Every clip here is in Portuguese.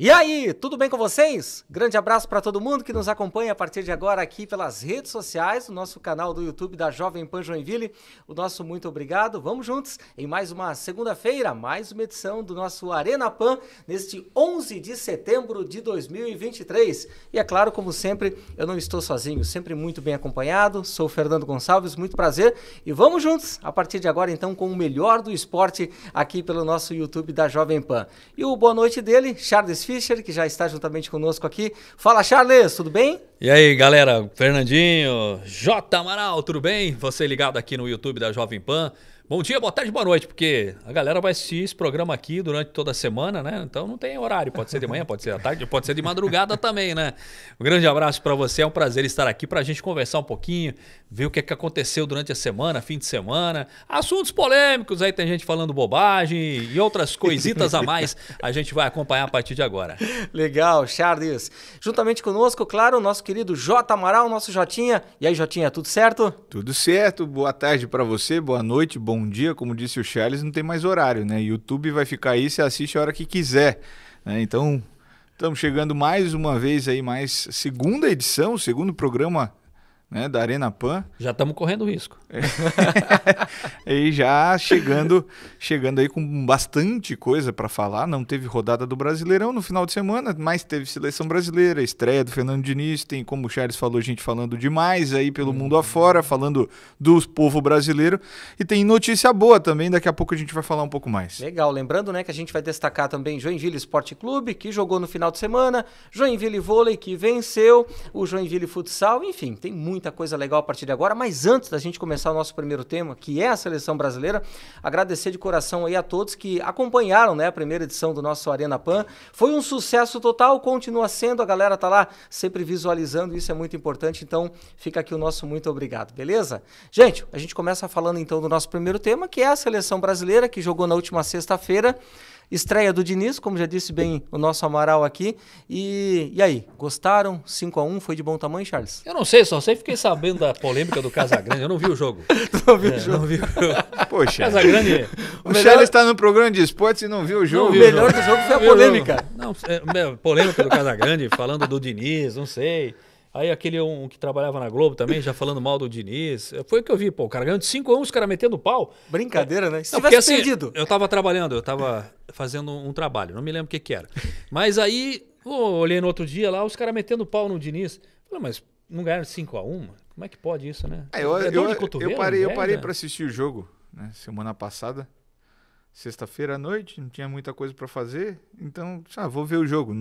E aí, tudo bem com vocês? Grande abraço para todo mundo que nos acompanha a partir de agora aqui pelas redes sociais, no nosso canal do YouTube da Jovem Pan Joinville. O nosso muito obrigado. Vamos juntos em mais uma segunda-feira, mais uma edição do nosso Arena Pan, neste 11 de setembro de 2023. E é claro, como sempre, eu não estou sozinho, sempre muito bem acompanhado. Sou o Fernando Gonçalves, muito prazer. E vamos juntos, a partir de agora, então, com o melhor do esporte aqui pelo nosso YouTube da Jovem Pan. E o boa noite dele, Charles Fischer, que já está juntamente conosco aqui. Fala, Charles, tudo bem? E aí, galera, Fernandinho, J. Amaral, tudo bem? Você ligado aqui no YouTube da Jovem Pan. Bom dia, boa tarde, boa noite, porque a galera vai assistir esse programa aqui durante toda a semana, né? Então não tem horário, pode ser de manhã, pode ser à tarde, pode ser de madrugada também, né? Um grande abraço para você, é um prazer estar aqui para a gente conversar um pouquinho, ver o que aconteceu durante a semana, fim de semana, assuntos polêmicos, aí tem gente falando bobagem e outras coisitas a mais, a gente vai acompanhar a partir de agora. Legal, Charles. Juntamente conosco, claro, o nosso querido J. Amaral, nosso Jotinha. E aí, Jotinha, tudo certo? Tudo certo, boa tarde para você, boa noite, bom dia, como disse o Charles, não tem mais horário, né? YouTube vai ficar aí, você assiste a hora que quiser, né? Então, estamos chegando mais uma vez aí, mais segunda edição, segundo programa, né, da Arena Pan. Já estamos correndo risco. E já chegando aí com bastante coisa para falar. Não teve rodada do Brasileirão no final de semana, mas teve seleção brasileira, estreia do Fernando Diniz, tem, como o Charles falou, gente falando demais aí pelo mundo afora, falando do povo brasileiro, e tem notícia boa também, daqui a pouco a gente vai falar um pouco mais. Legal, lembrando, né, que a gente vai destacar também Joinville Esporte Clube, que jogou no final de semana, Joinville Vôlei, que venceu, o Joinville Futsal, enfim, tem muita coisa legal a partir de agora, mas antes da gente começar o nosso primeiro tema, que é a seleção brasileira, agradecer de coração aí a todos que acompanharam, né, a primeira edição do nosso Arena Pan. Foi um sucesso total, continua sendo, a galera tá lá sempre visualizando, isso é muito importante, então fica aqui o nosso muito obrigado, beleza? Gente, a gente começa falando então do nosso primeiro tema, que é a seleção brasileira, que jogou na última sexta-feira. Estreia do Diniz, como já disse bem o nosso Amaral aqui. E aí, gostaram? 5-1, foi de bom tamanho, Charles? Eu não sei, só sei, fiquei sabendo da polêmica do Casagrande, eu não vi o jogo. Não vi o jogo? Não vi o jogo. Poxa, Casagrande... o Charles está no programa de esportes e não viu o jogo. O melhor do jogo foi a polêmica. Não, polêmica do Casagrande, falando do Diniz, não sei... Aí aquele que trabalhava na Globo também, já falando mal do Diniz. Foi o que eu vi, pô, o cara ganhando de 5-1, os caras metendo pau. Brincadeira, né? Se não, tivesse assim, perdido. Eu tava trabalhando, eu tava fazendo um trabalho, não me lembro o que era. Mas aí, olhei no outro dia lá, os caras metendo pau no Diniz. Falei, mas não ganharam de 5-1? Como é que pode isso, né? Eu parei para assistir o jogo, né, semana passada. Sexta-feira à noite, não tinha muita coisa para fazer, então vou ver o jogo.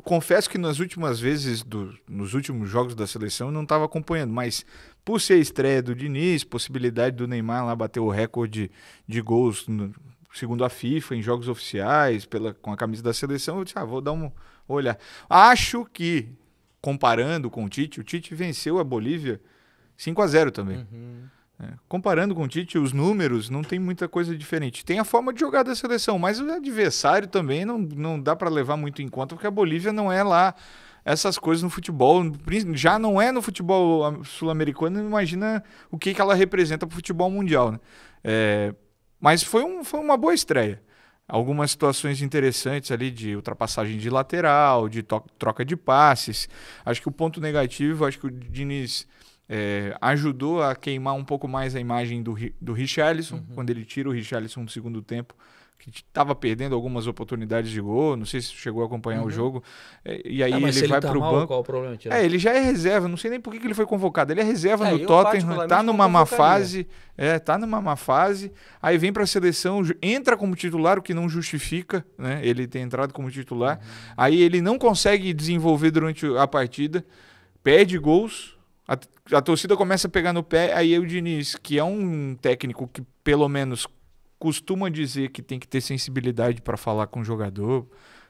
Confesso que nas últimas vezes, nos últimos jogos da seleção, eu não estava acompanhando, mas por ser a estreia do Diniz, possibilidade do Neymar lá bater o recorde de gols, segundo a FIFA, em jogos oficiais, com a camisa da seleção, eu disse, vou dar uma olhar. Acho que, comparando com o Tite venceu a Bolívia 5-0 também. Uhum. Comparando com o Tite, os números não tem muita coisa diferente. Tem a forma de jogar da seleção, mas o adversário também não dá para levar muito em conta, porque a Bolívia não é lá essas coisas no futebol, já não é no futebol sul-americano, imagina o que ela representa para o futebol mundial, né? Mas foi uma boa estreia. Algumas situações interessantes ali de ultrapassagem de lateral, de troca de passes. Acho que o ponto negativo, acho que o Diniz... ajudou a queimar um pouco mais a imagem do Richarlison, quando ele tira o Richarlison do segundo tempo, que estava perdendo algumas oportunidades de gol, não sei se chegou a acompanhar o jogo, e aí ele vai para o banco. Qual o problema? Ele já é reserva, não sei nem por que ele foi convocado, ele é reserva no Tottenham, tá numa má fase, aí vem para a seleção, entra como titular, o que não justifica, né, ele ter entrado como titular, aí ele não consegue desenvolver durante a partida, perde gols. A torcida começa a pegar no pé, aí o Diniz, que é um técnico que pelo menos costuma dizer que tem que ter sensibilidade para falar com o jogador,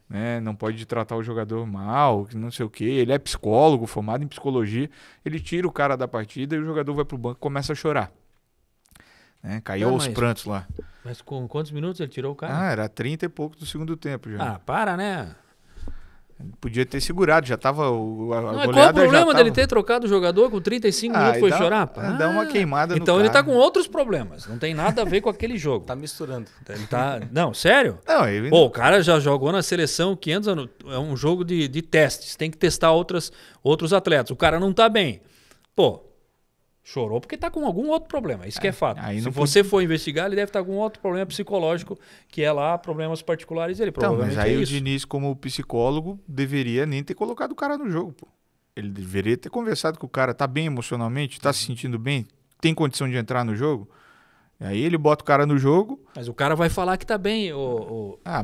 né? Não pode tratar o jogador mal, não sei o quê. Ele é psicólogo, formado em psicologia, ele tira o cara da partida e o jogador vai pro banco e começa a chorar. Né? Caiu aos prantos lá. Mas com quantos minutos ele tirou o cara? Era 30 e pouco do segundo tempo já. Para, né? Podia ter segurado, já tava a Não, goleada. qual o problema já dele tava... ter trocado o jogador com 35 minutos foi chorar? Dá uma queimada no Então ele cara. tá com outros problemas. Não tem nada a ver com aquele jogo. Tá misturando. Ele tá... Não, sério? Não, ele... Pô, o cara já jogou na seleção 500 anos. É um jogo de testes. Tem que testar outros atletas. O cara não tá bem. Pô, chorou porque tá com algum outro problema. Isso que é fato. Se você for investigar, ele deve estar com algum outro problema psicológico, que é lá problemas particulares dele. Então, mas aí é o isso. Diniz, como psicólogo, deveria nem ter colocado o cara no jogo, pô. Ele deveria ter conversado com o cara. Tá bem emocionalmente? Tá se sentindo bem? Tem condição de entrar no jogo? Aí ele bota o cara no jogo. Mas o cara vai falar que tá bem.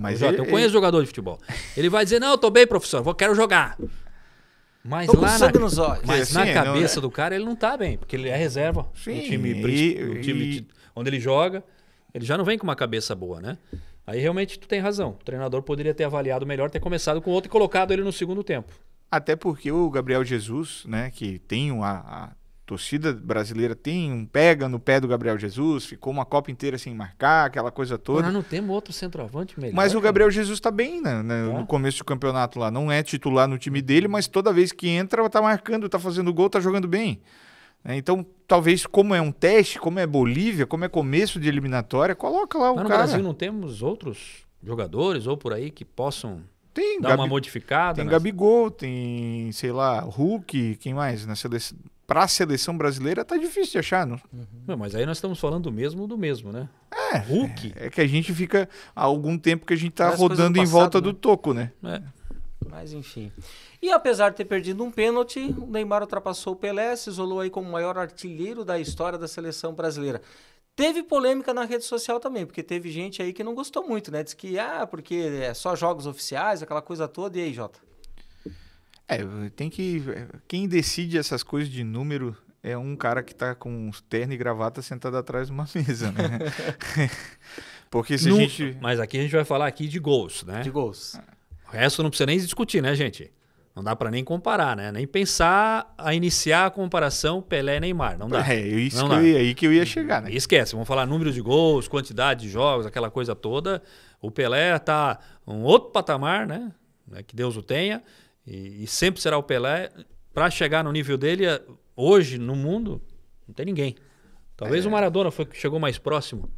Mas Jota, eu conheço jogador de futebol. Ele vai dizer, não, eu tô bem, professor, quero jogar. Mas Tô com lá sangue nos olhos. Mas Assim, na cabeça do cara ele não tá bem, porque ele é reserva Sim, no time onde ele joga. Ele já não vem com uma cabeça boa, né? Aí realmente tu tem razão. O treinador poderia ter avaliado melhor, ter começado com outro e colocado ele no segundo tempo. Até porque o Gabriel Jesus, né, que tem a torcida brasileira pega no pé do Gabriel Jesus, ficou uma Copa inteira sem marcar, aquela coisa toda. Nós não temos outro centroavante melhor. Mas o Gabriel Jesus tá bem, né, no começo do campeonato lá. Não é titular no time dele, mas toda vez que entra, tá marcando, tá fazendo gol, tá jogando bem. Então, talvez, como é um teste, como é Bolívia, como é começo de eliminatória, coloca lá o cara. Mas no Brasil não temos outros jogadores ou por aí que possam dar uma modificada? Tem Gabigol, tem, sei lá, Hulk, quem mais? Para a seleção brasileira tá difícil de achar, não? Não, mas aí nós estamos falando do mesmo, né? Hulk. É que a gente fica há algum tempo que a gente tá Parece coisa rodando do em volta passado, do toco, né? Mas enfim. E apesar de ter perdido um pênalti, o Neymar ultrapassou o Pelé, se isolou aí como o maior artilheiro da história da seleção brasileira. Teve polêmica na rede social também, porque teve gente aí que não gostou muito, né? Diz que, porque é só jogos oficiais, aquela coisa toda. E aí, Jota? Quem decide essas coisas de número é um cara que tá com terno e gravata sentado atrás de uma mesa, né? Porque se a gente... Mas aqui a gente vai falar aqui de gols, né? De gols. O resto não precisa nem discutir, né, gente? Não dá pra nem comparar, né? Nem pensar a iniciar a comparação Pelé e Neymar. Não dá. Aí que eu ia chegar, né? Esquece, vamos falar número de gols, quantidade de jogos, aquela coisa toda. O Pelé tá um outro patamar, né? Que Deus o tenha. E sempre será o Pelé. Para chegar no nível dele, hoje, no mundo, não tem ninguém. Talvez o Maradona foi que chegou mais próximo.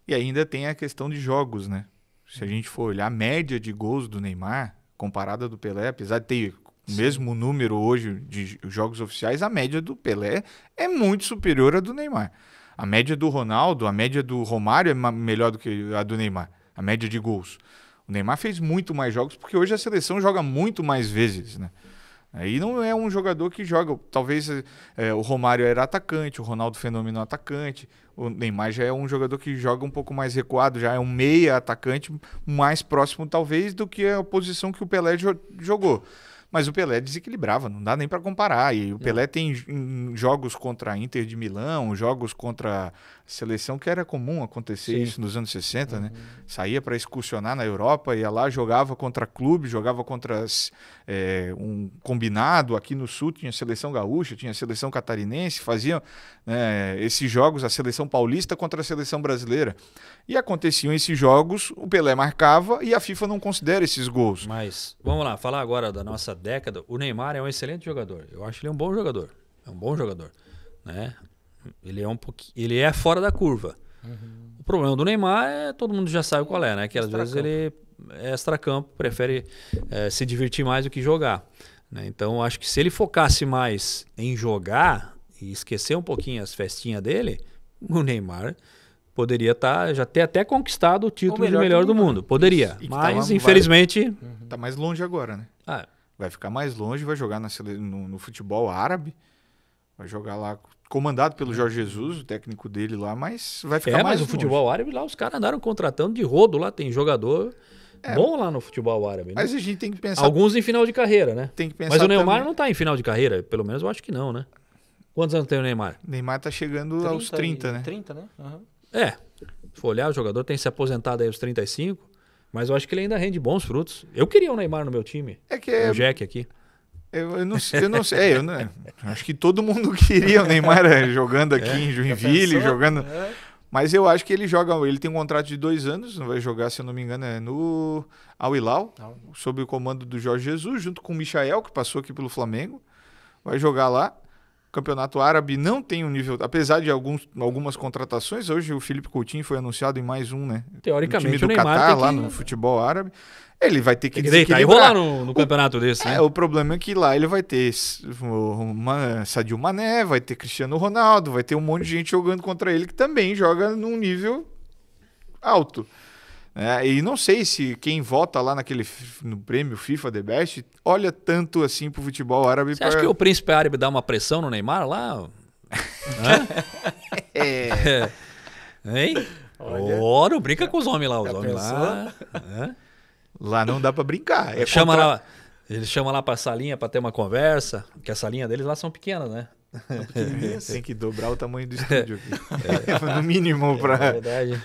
E ainda tem a questão de jogos, né? Se a gente for olhar a média de gols do Neymar, comparada do Pelé, apesar de ter o mesmo número hoje de jogos oficiais, a média do Pelé é muito superior à do Neymar. A média do Ronaldo, a média do Romário é melhor do que a do Neymar. A média de gols. O Neymar fez muito mais jogos, porque hoje a seleção joga muito mais vezes, né? Aí não é um jogador que joga. Talvez o Romário era atacante, o Ronaldo Fenômeno atacante. O Neymar já é um jogador que joga um pouco mais recuado, já é um meia atacante mais próximo, talvez, do que a posição que o Pelé jogou. Mas o Pelé desequilibrava, não dá nem para comparar. E o Pelé tem jogos contra a Inter de Milão, jogos contra a seleção, que era comum acontecer isso nos anos 60, né? Saía para excursionar na Europa, ia lá, jogava contra clube, jogava contra um combinado. Aqui no Sul tinha seleção gaúcha, tinha seleção catarinense, faziam esses jogos, a seleção paulista contra a seleção brasileira. E aconteciam esses jogos, o Pelé marcava e a FIFA não considera esses gols. Mas, vamos lá, falar agora da nossa década. O Neymar é um excelente jogador. Eu acho ele um bom jogador. É um bom jogador, né? Ele é fora da curva. O problema do Neymar todo mundo já sabe qual é, né? Que às vezes ele é extracampo, prefere se divertir mais do que jogar, né? Então, acho que se ele focasse mais em jogar e esquecer um pouquinho as festinhas dele, o Neymar poderia já ter até conquistado o título de melhor do mundo. Poderia, mas infelizmente... Tá mais longe agora, né? Vai ficar mais longe, vai jogar no futebol árabe, vai jogar lá comandado pelo Jorge Jesus, o técnico dele lá, mas vai ficar mais longe. Mas o futebol árabe lá, os caras andaram contratando de rodo lá, tem jogador bom lá no futebol árabe. Né? Mas a gente tem que pensar... Alguns em final de carreira, né? Tem que pensar mas o Neymar também... não tá em final de carreira, pelo menos eu acho que não, né? Quantos anos tem o Neymar? O Neymar tá chegando aos 30, né? 30, né? Uhum. Se for olhar, o jogador tem se aposentado aí aos 35, mas eu acho que ele ainda rende bons frutos. Eu queria o Neymar no meu time. O Jack aqui. Eu não sei. Acho que todo mundo queria o Neymar jogando aqui em Joinville, jogando... Mas eu acho que ele tem um contrato de 2 anos, vai jogar, se eu não me engano, no Al Hilal, sob o comando do Jorge Jesus, junto com o Michael, que passou aqui pelo Flamengo. Vai jogar lá. O Campeonato Árabe não tem um nível, apesar de algumas contratações. Hoje o Felipe Coutinho foi anunciado em mais um, né? Teoricamente, time do o Neymar Catar, tem que... lá no futebol árabe. Ele vai ter que deitar e rolar no campeonato desse, né? O problema é que lá ele vai ter Sadio Mané, vai ter Cristiano Ronaldo, vai ter um monte de gente jogando contra ele que também joga num nível alto. E não sei se quem vota lá no prêmio FIFA The Best olha tanto assim pro futebol árabe. Você acha que o príncipe árabe dá uma pressão no Neymar lá? Hein? Olha, não brinca com os homens lá. Os homens lá... Lá não dá pra brincar. Ele chama lá pra salinha pra ter uma conversa, porque a salinha deles lá são pequenas, né? Tem que dobrar o tamanho do estúdio aqui. No mínimo pra... É verdade.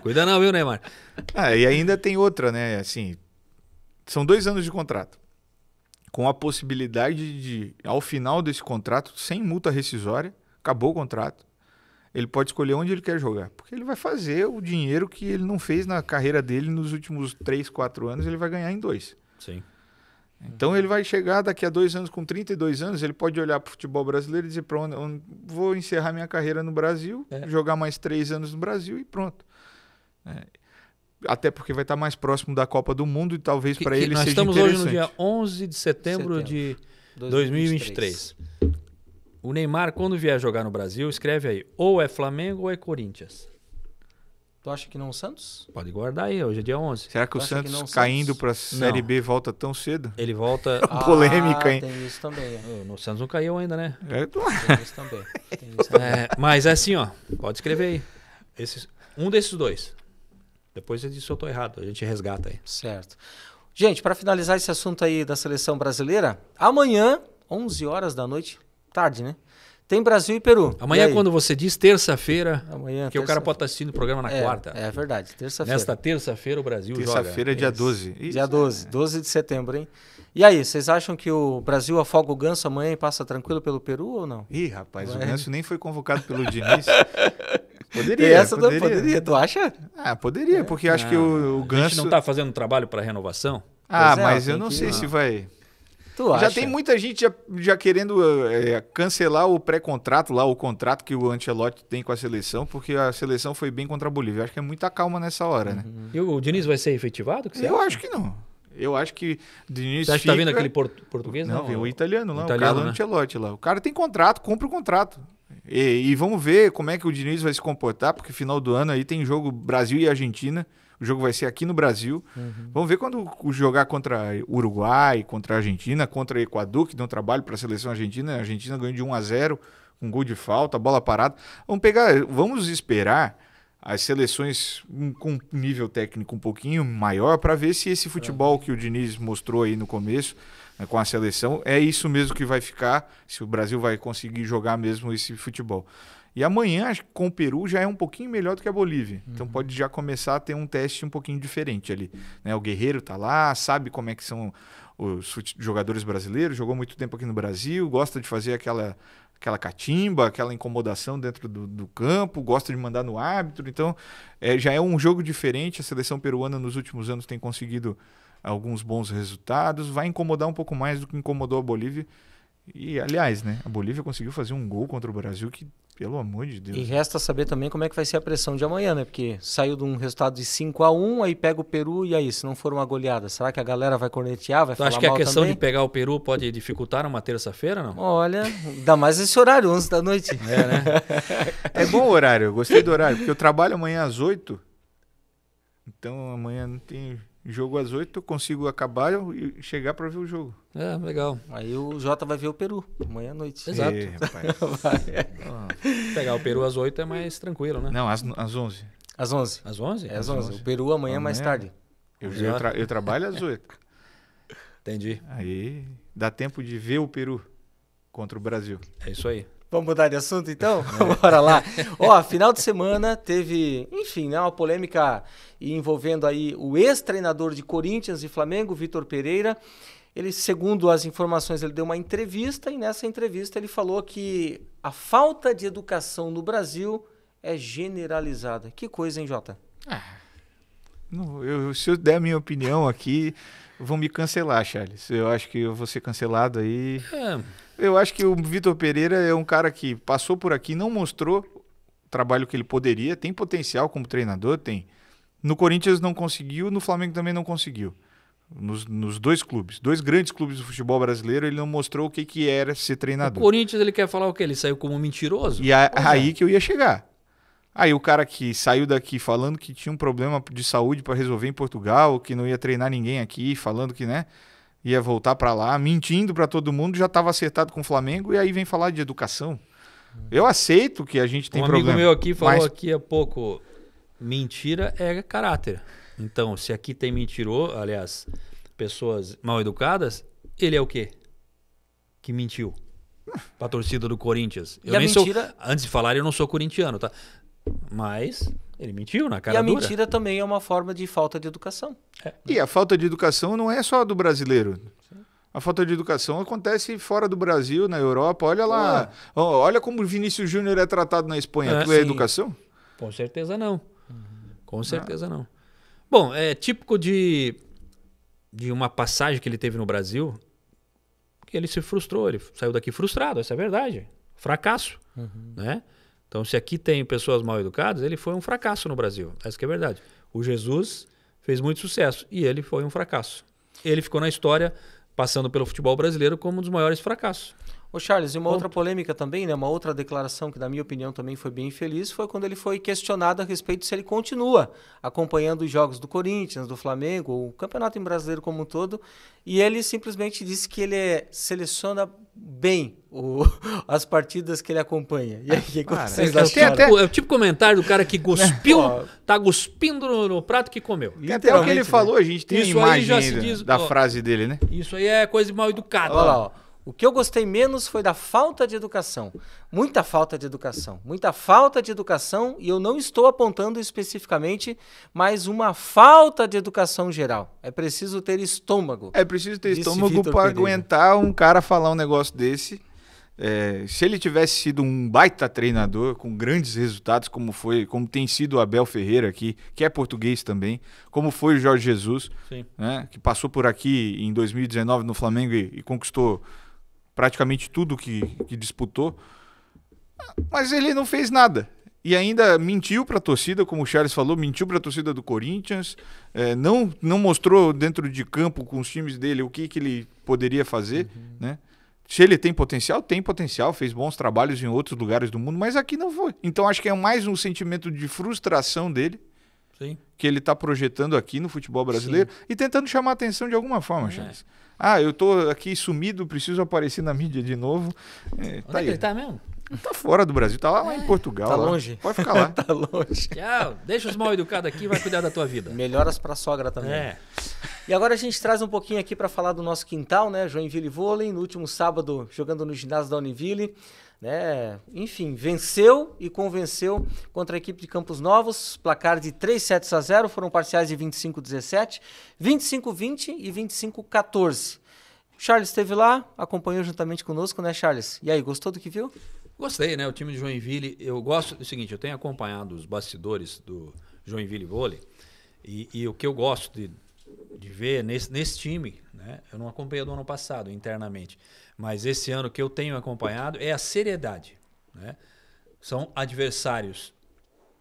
Cuida não, viu, Neymar? E ainda tem outra, né? Assim, são 2 anos de contrato. Com a possibilidade de, ao final desse contrato, sem multa rescisória, acabou o contrato, ele pode escolher onde ele quer jogar. Porque ele vai fazer o dinheiro que ele não fez na carreira dele nos últimos 3, 4 anos, ele vai ganhar em 2. Sim. Então ele vai chegar daqui a 2 anos, com 32 anos, ele pode olhar para o futebol brasileiro e dizer, pronto, vou encerrar minha carreira no Brasil, jogar mais 3 anos no Brasil e pronto. Até porque vai estar mais próximo da Copa do Mundo e talvez para ele seja interessante. Nós estamos hoje no dia 11 de setembro de 2023. O Neymar, quando vier jogar no Brasil, escreve aí, ou é Flamengo ou é Corinthians. Tu acha que não o Santos? Pode guardar aí, hoje é dia 11. Será que o Santos caindo para a Série B volta tão cedo? Ele volta... Polêmica, hein? Tem isso também. No Santos não caiu ainda, né? Tem isso também. Mas é assim, ó, pode escrever aí. Um desses 2. Depois você disse que eu tô errado, a gente resgata aí. Certo. Gente, para finalizar esse assunto aí da seleção brasileira, amanhã, 11 horas da noite, tarde, né? Tem Brasil e Peru. Amanhã, quando você diz terça-feira, porque o cara pode estar assistindo o programa na quarta. É verdade, terça-feira. Nesta terça-feira o Brasil joga. Terça-feira, dia 12. Isso. Dia 12 de setembro, hein? E aí, vocês acham que o Brasil afoga o Ganso amanhã e passa tranquilo pelo Peru ou não? Ih, rapaz, o Ganso nem foi convocado pelo Diniz. Poderia, tu acha? Poderia, porque acho que o Ganso... A gente não tá fazendo um trabalho para renovação? Mas eu não sei se vai... Já tem muita gente já querendo cancelar o pré-contrato lá, o contrato que o Ancelotti tem com a seleção, porque a seleção foi bem contra a Bolívia. Eu acho que é muita calma nessa hora, né? E o Diniz vai ser efetivado? Eu acho que não. Eu acho que o Diniz Você acha que tá vindo aquele português? Não, vem o italiano lá, o Carlo Ancelotti lá. O cara tem contrato, cumpre o contrato. E vamos ver como é que o Diniz vai se comportar, porque final do ano aí tem jogo Brasil e Argentina. O jogo vai ser aqui no Brasil. Vamos ver quando jogar contra Uruguai, contra a Argentina, contra o Equador, que deu um trabalho para a seleção argentina. A Argentina ganhou de 1-0, com gol de falta, bola parada. Vamos esperar as seleções com um nível técnico um pouquinho maior para ver se esse futebol que o Diniz mostrou aí no começo, com a seleção, é isso mesmo que vai ficar, se o Brasil vai conseguir jogar mesmo esse futebol. E amanhã, acho que com o Peru já é um pouquinho melhor do que a Bolívia. Então pode já começar a ter um teste um pouquinho diferente ali. O Guerreiro tá lá, sabe como é que são os jogadores brasileiros, jogou muito tempo aqui no Brasil, gosta de fazer aquela catimba, aquela incomodação dentro do campo, gosta de mandar no árbitro. Então já é um jogo diferente. A seleção peruana nos últimos anos tem conseguido alguns bons resultados. Vai incomodar um pouco mais do que incomodou a Bolívia. E, aliás, né, a Bolívia conseguiu fazer um gol contra o Brasil que, pelo amor de Deus. E resta saber também como é que vai ser a pressão de amanhã, né? Porque saiu de um resultado de 5-1, aí pega o Peru, e aí, se não for uma goleada, será que a galera vai cornetear, vai falar mal também? Tu acha que a questão de pegar o Peru pode dificultar numa terça-feira, não? Olha, ainda mais esse horário, 11 da noite. Né? É bom o horário, eu gostei do horário, porque eu trabalho amanhã às 8, então amanhã não tem... Jogo às 8, eu consigo acabar e chegar para ver o jogo. Legal. Aí o Jota vai ver o Peru, amanhã à noite. Exato. Pegar o Peru às 8 é mais tranquilo, né? Não, às 11. Às 11? Às 11? Às 11. O Peru amanhã mais tarde. Eu trabalho às 8. Entendi. Aí dá tempo de ver o Peru contra o Brasil. É isso aí. Vamos mudar de assunto, então? Bora lá. Final de semana teve, enfim, né, uma polêmica envolvendo aí o ex-treinador de Corinthians e Flamengo, Vitor Pereira. Ele, segundo as informações, ele deu uma entrevista e nessa entrevista ele falou que a falta de educação no Brasil é generalizada. Que coisa, hein, Jota? Se eu der a minha opinião aqui, vão me cancelar, Charles. Eu acho que eu vou ser cancelado aí. Eu acho que o Vitor Pereira é um cara que passou por aqui, não mostrou o trabalho que ele poderia, tem potencial como treinador, tem. No Corinthians não conseguiu, no Flamengo também não conseguiu. Nos dois clubes, dois grandes clubes do futebol brasileiro, ele não mostrou o que era ser treinador. O Corinthians, ele quer falar o quê? Ele saiu como mentiroso? E aí que eu ia chegar. Aí o cara que saiu daqui falando que tinha um problema de saúde para resolver em Portugal, que não ia treinar ninguém aqui, falando que, né, ia voltar para lá, mentindo para todo mundo, já estava acertado com o Flamengo, e aí vem falar de educação. Eu aceito que a gente tem problema. Um amigo meu aqui falou aqui há pouco, mentira é caráter. Então, se aqui tem mentiroso, aliás, pessoas mal educadas, ele é o quê? Que mentiu pra torcida do Corinthians. Eu nem sou, antes de falar, eu não sou corintiano, tá? Mas ele mentiu na cara dura. E a mentira também é uma forma de falta de educação. E a falta de educação não é só do brasileiro. A falta de educação acontece fora do Brasil, na Europa. Olha lá, olha como o Vinícius Júnior é tratado na Espanha. Aquilo é educação? Com certeza não. Com certeza não. Bom, é típico de uma passagem que ele teve no Brasil, que ele se frustrou, ele saiu daqui frustrado, essa é a verdade. Fracasso, né? Então, se aqui tem pessoas mal educadas, ele foi um fracasso no Brasil, essa que é a verdade. O Jesus fez muito sucesso e ele foi um fracasso. Ele ficou na história, passando pelo futebol brasileiro, como um dos maiores fracassos. Ô Charles, e uma outra polêmica também, né? Uma outra declaração que, na minha opinião, também foi bem infeliz, foi quando ele foi questionado a respeito se ele continua acompanhando os jogos do Corinthians, do Flamengo, o campeonato brasileiro como um todo, e ele simplesmente disse que ele seleciona bem as partidas que ele acompanha. E aí, o que vocês acharam? É o tipo comentário do cara que cuspiu, tá cuspindo no prato que comeu. Até o que ele falou, a gente tem isso a imagem da frase dele, né? Isso aí é coisa de mal educado. Olha lá, ó. O que eu gostei menos foi da falta de educação. Muita falta de educação. Muita falta de educação, e eu não estou apontando especificamente, mas uma falta de educação geral. É preciso ter estômago. É preciso ter estômago para aguentar um cara falar um negócio desse. Se ele tivesse sido um baita treinador, com grandes resultados, como tem sido o Abel Ferreira aqui, que é português também, como foi o Jorge Jesus, né, que passou por aqui em 2019 no Flamengo e conquistou praticamente tudo que disputou, mas ele não fez nada. E ainda mentiu para a torcida, como o Charles falou, mentiu para a torcida do Corinthians, não mostrou dentro de campo com os times dele o que ele poderia fazer, né? Se ele tem potencial, fez bons trabalhos em outros lugares do mundo, mas aqui não foi. Então acho que é mais um sentimento de frustração dele, que ele está projetando aqui no futebol brasileiro e tentando chamar a atenção de alguma forma, Charles. Eu tô aqui sumido, preciso aparecer na mídia de novo. Onde é que ele tá mesmo? Tá fora do Brasil, tá lá em Portugal. Tá longe. Pode ficar lá. Tá longe. Tchau, deixa os mal educados aqui e vai cuidar da tua vida. Melhoras pra sogra também. E agora a gente traz um pouquinho aqui para falar do nosso quintal, né? Joinville Vôlei, no último sábado, jogando no ginásio da Univille. Né? Enfim, venceu e convenceu contra a equipe de Campos Novos, placar de 3-0, foram parciais de 25-17, 25-20 e 25-14. Charles esteve lá, acompanhou juntamente conosco, né, Charles? E aí, gostou do que viu? Gostei, né? O time de Joinville, eu gosto do seguinte, eu tenho acompanhado os bastidores do Joinville Vôlei e o que eu gosto de ver nesse time, né? Eu não acompanhei do ano passado internamente, mas esse ano que eu tenho acompanhado é a seriedade, né? São adversários,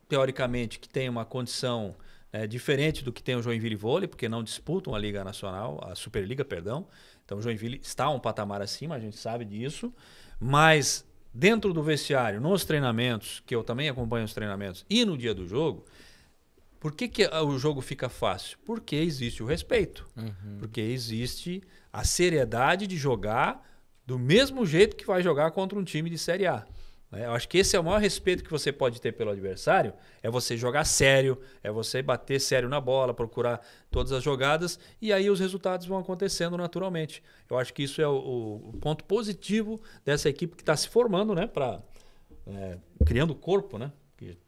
teoricamente, que têm uma condição diferente do que tem o Joinville Vôlei, porque não disputam a Liga Nacional, a Superliga, perdão. Então o Joinville está um patamar acima, a gente sabe disso, mas dentro do vestiário, nos treinamentos, que eu também acompanho os treinamentos, e no dia do jogo, por que o jogo fica fácil? Porque existe o respeito, porque existe a seriedade de jogar do mesmo jeito que vai jogar contra um time de Série A. Eu acho que esse é o maior respeito que você pode ter pelo adversário, é você jogar sério, é você bater sério na bola, procurar todas as jogadas, e aí os resultados vão acontecendo naturalmente. Eu acho que isso é o ponto positivo dessa equipe que está se formando, né, criando corpo, né?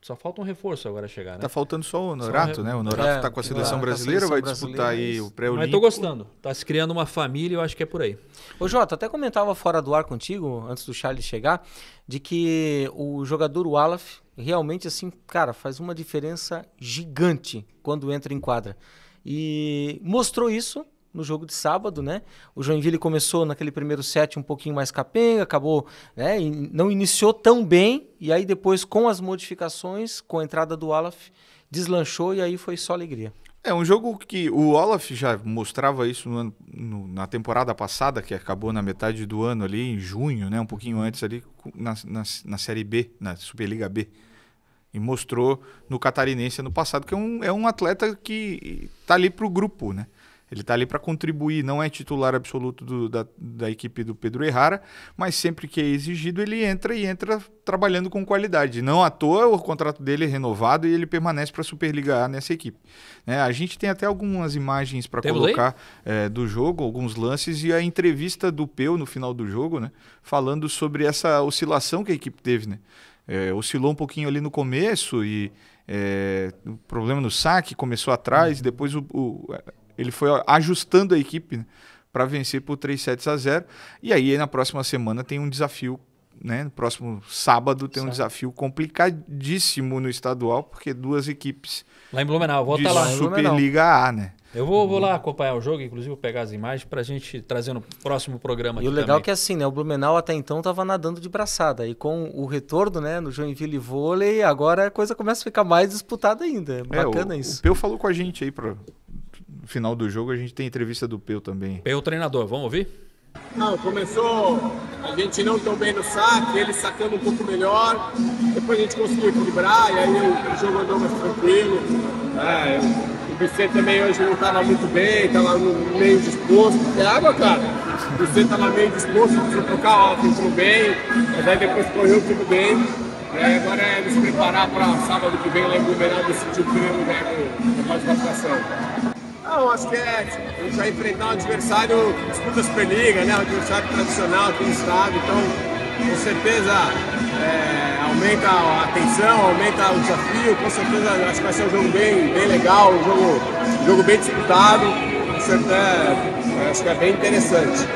Só falta um reforço agora chegar, né? Tá faltando só o Honorato, né? O Honorato tá com a seleção brasileira, vai disputar aí o pré-olímpico. Mas tô gostando. Tá se criando uma família, eu acho que é por aí. Ô Jota, até comentava fora do ar contigo, antes do Charles chegar, de que o jogador Wallaf, realmente, assim, cara, faz uma diferença gigante quando entra em quadra. E mostrou isso no jogo de sábado, né? O Joinville começou naquele primeiro set um pouquinho mais capenga, acabou, né? E não iniciou tão bem, e aí depois, com as modificações, com a entrada do Olaf, deslanchou e aí foi só alegria. É um jogo que o Olaf já mostrava isso na temporada passada, que acabou na metade do ano ali, em junho, né? Um pouquinho antes ali, na Série B, na Superliga B. E mostrou no Catarinense ano passado, que é um atleta que está ali para o grupo, né? Ele está ali para contribuir, não é titular absoluto da equipe do Pedro Errara, mas sempre que é exigido ele entra trabalhando com qualidade. Não à toa o contrato dele é renovado e ele permanece para a Superliga A nessa equipe. A gente tem até algumas imagens para colocar do jogo, alguns lances, e a entrevista do Peu no final do jogo, né, falando sobre essa oscilação que a equipe teve. Né? Oscilou um pouquinho ali no começo e o problema no saque começou atrás, depois ele foi ajustando a equipe, né, para vencer por 3-0. E aí, na próxima semana, tem um desafio, né? No próximo sábado, tem um desafio complicadíssimo no estadual, porque duas equipes lá em Blumenau, vou de estar lá. Superliga A, né? Eu vou lá acompanhar o jogo, inclusive vou pegar as imagens para a gente trazer no próximo programa aqui. E o legal é que assim, né? O Blumenau até então estava nadando de braçada. E com o retorno, né, no Joinville Vôlei, agora a coisa começa a ficar mais disputada ainda. Bacana isso. O Peu falou com a gente aí no final do jogo, a gente tem entrevista do Peu também. Peu, treinador, vamos ouvir? Não, começou a gente não tão bem no saque, ele sacando um pouco melhor, depois a gente conseguiu equilibrar e aí o jogo andou mais tranquilo. O Vicente também hoje não estava muito bem, estava meio disposto. É água, cara. O Vicente estava meio disposto, precisou trocar o entrou bem, mas aí depois correu tudo bem. E aí agora é nos preparar para sábado que vem lá em Blumenau decidir o primeiro lugar da participação. Não, acho que a gente vai enfrentar um adversário que disputa a Superliga, né? Um adversário tradicional aqui no estado, então com certeza aumenta a tensão, aumenta o desafio, com certeza acho que vai ser um jogo bem legal, um jogo bem disputado, acho que é bem interessante.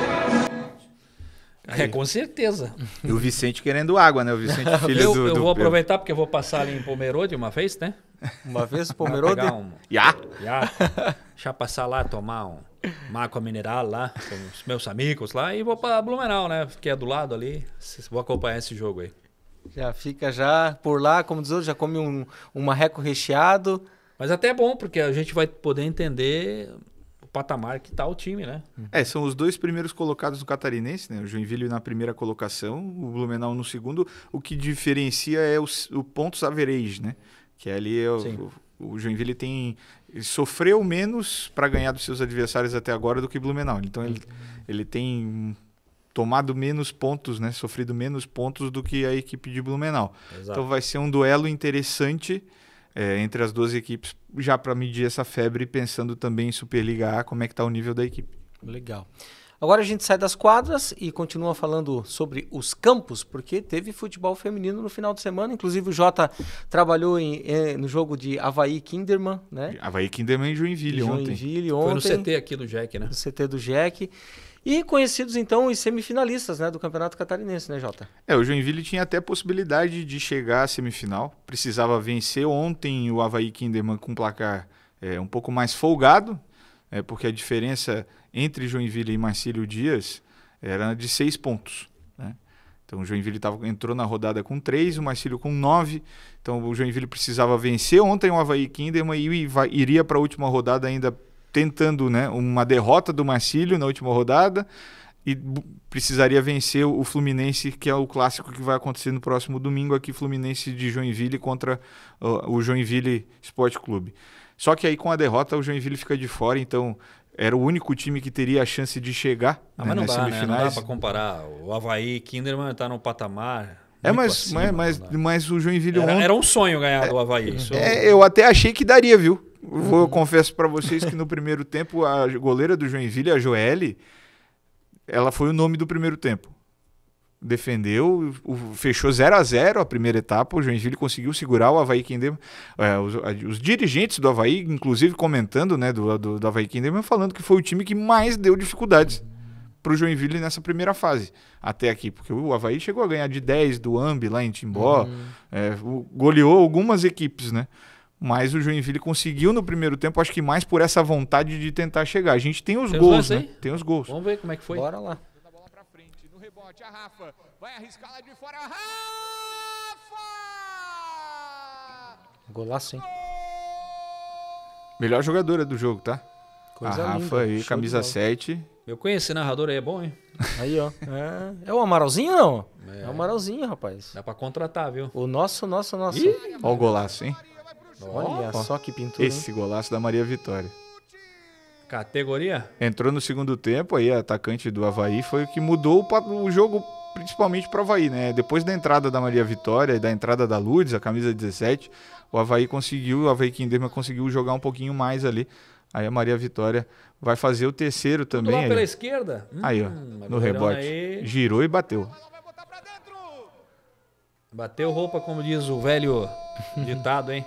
Com certeza. E o Vicente querendo água, né? O Vicente, filho do... Eu vou aproveitar porque eu vou passar ali em Pomerode uma vez, né? Uma vez, Pomerode? Já. Deixa eu passar lá, tomar uma água mineral lá, com os meus amigos lá, e vou para Blumenau, né? Que é do lado ali. Vou acompanhar esse jogo aí. Já fica por lá, como diz outro, já come um marreco recheado. Mas até é bom, porque a gente vai poder entender o patamar que tá o time, né? São os dois primeiros colocados do Catarinense, né? O Joinville na primeira colocação, o Blumenau no segundo. O que diferencia é o pontos average, né? Que ali o Joinville sofreu menos para ganhar dos seus adversários até agora do que Blumenau. Então ele tem tomado menos pontos, né? Sofrido menos pontos do que a equipe de Blumenau. Exato. Então vai ser um duelo interessante entre as duas equipes, já para medir essa febre, pensando também em Superliga A, como é que está o nível da equipe. Legal. Agora a gente sai das quadras e continua falando sobre os campos, porque teve futebol feminino no final de semana. Inclusive o Jota trabalhou no jogo de Avaí Kinderman, né? Avaí Kinderman em Joinville ontem. Foi no CT aqui do Jack, né? No CT do Jack. E conhecidos então os semifinalistas, né, do Campeonato Catarinense, né, Jota? O Joinville tinha até possibilidade de chegar à semifinal. Precisava vencer ontem o Avaí Kinderman com um placar um pouco mais folgado, porque a diferença entre Joinville e Marcílio Dias era de 6 pontos. Né? Então o Joinville entrou na rodada com 3, o Marcílio com 9. Então o Joinville precisava vencer ontem o Avaí Kinderman e iria para a última rodada ainda tentando, né, uma derrota do Marcílio na última rodada e precisaria vencer o Fluminense, que é o clássico que vai acontecer no próximo domingo aqui, Fluminense de Joinville contra o Joinville Sport Clube. Só que aí com a derrota o Joinville fica de fora, então era o único time que teria a chance de chegar, mas nas semifinais. Né? Não dá para comparar. O Avaí Kinderman está no patamar... Mas o Joinville era um sonho ganhar do Avaí. Eu até achei que daria, viu? Eu confesso para vocês que no primeiro tempo a goleira do Joinville, a Joelle, ela foi o nome do primeiro tempo. Defendeu, fechou 0-0 a primeira etapa, o Joinville conseguiu segurar o Avaí Kinderman. Os dirigentes do Avaí, inclusive comentando, né, do Avaí Kinderman, falando que foi o time que mais deu dificuldades para o Joinville nessa primeira fase, até aqui, porque o Avaí chegou a ganhar de 10 do Ambi lá em Timbó, goleou algumas equipes, né? Mas o Joinville conseguiu no primeiro tempo, acho que mais por essa vontade de tentar chegar. A gente tem os gols, né? Tem os gols. Vamos ver como é que foi. Bora lá. A bola pra frente, no rebote, a Rafa vai arriscar lá de fora. Rafa! Golaço, hein? Melhor jogadora do jogo, tá? Coisa a Rafa linda. aí, Show camisa de bola. 7. Eu conheço esse narrador aí, é bom, hein? Aí, ó. É o Amaralzinho, não? É o Amaralzinho, rapaz. Dá pra contratar, viu? O nosso. Olha o golaço, hein? Olha só que pintura, hein? Esse golaço da Maria Vitória. Categoria? Entrou no segundo tempo, aí a atacante do Avaí foi o que mudou o jogo, principalmente para o Avaí, né? Depois da entrada da Maria Vitória e da entrada da Lourdes, a camisa 17, o Avaí Kinderman conseguiu jogar um pouquinho mais ali. Aí a Maria Vitória vai fazer o terceiro também. Lá aí, pela ó. esquerda? Aí, ó, no rebote. Aí. Girou e bateu. Bateu roupa, como diz o velho ditado, hein?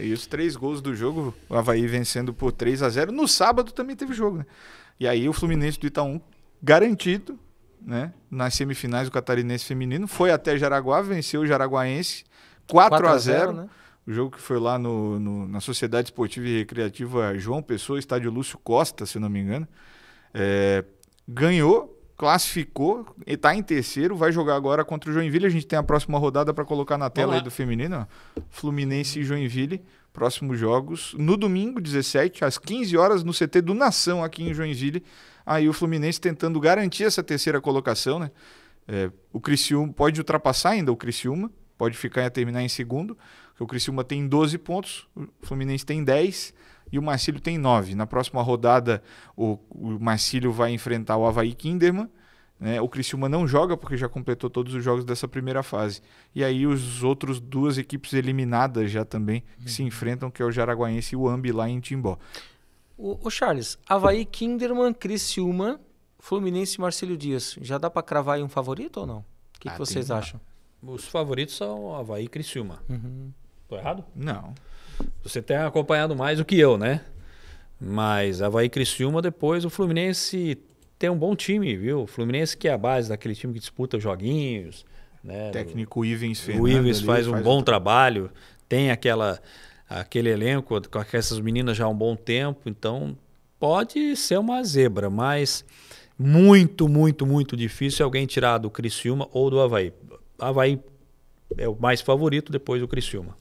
E os 3 gols do jogo, o Avaí vencendo por 3-0. No sábado também teve jogo, né? E aí o Fluminense do Itaú garantido, né? Nas semifinais, o Catarinense feminino foi até Jaraguá, venceu o Jaraguaense 4-0, né? O jogo que foi lá na Sociedade Esportiva e Recreativa João Pessoa, estádio Lúcio Costa, se não me engano. Ganhou, classificou, está em terceiro, vai jogar agora contra o Joinville. A gente tem a próxima rodada para colocar na tela aí do feminino, ó. Fluminense e Joinville, próximos jogos, no domingo, 17, às 15 horas, no CT do Nação, aqui em Joinville. Aí o Fluminense tentando garantir essa terceira colocação, né? O Criciúma pode ultrapassar ainda o Criciúma, pode ficar e terminar em segundo, porque o Criciúma tem 12 pontos, o Fluminense tem 10 e o Marcílio tem 9. Na próxima rodada, o Marcílio vai enfrentar o Avaí Kinderman, né? O Criciúma não joga porque já completou todos os jogos dessa primeira fase. E aí os outros 2 equipes eliminadas já também que se enfrentam, que é o Jaraguaense e o Ambi lá em Timbó. O Charles, Avaí Kinderman, Criciúma, Fluminense e Marcílio Dias. Já dá para cravar aí um favorito ou não? O que vocês acham? Os favoritos são Avaí e Criciúma. Tô errado? Não. Você tem acompanhado mais do que eu, né? Mas Avaí e Criciúma, depois o Fluminense tem um bom time, viu? O Fluminense que é a base daquele time que disputa os joguinhos, né? Técnico Ivens Fernando. O Ivens faz um bom trabalho, tem aquele elenco com essas meninas já há um bom tempo, então pode ser uma zebra, mas muito, muito, muito difícil alguém tirar do Criciúma ou do Avaí. Avaí é o mais favorito, depois do Criciúma.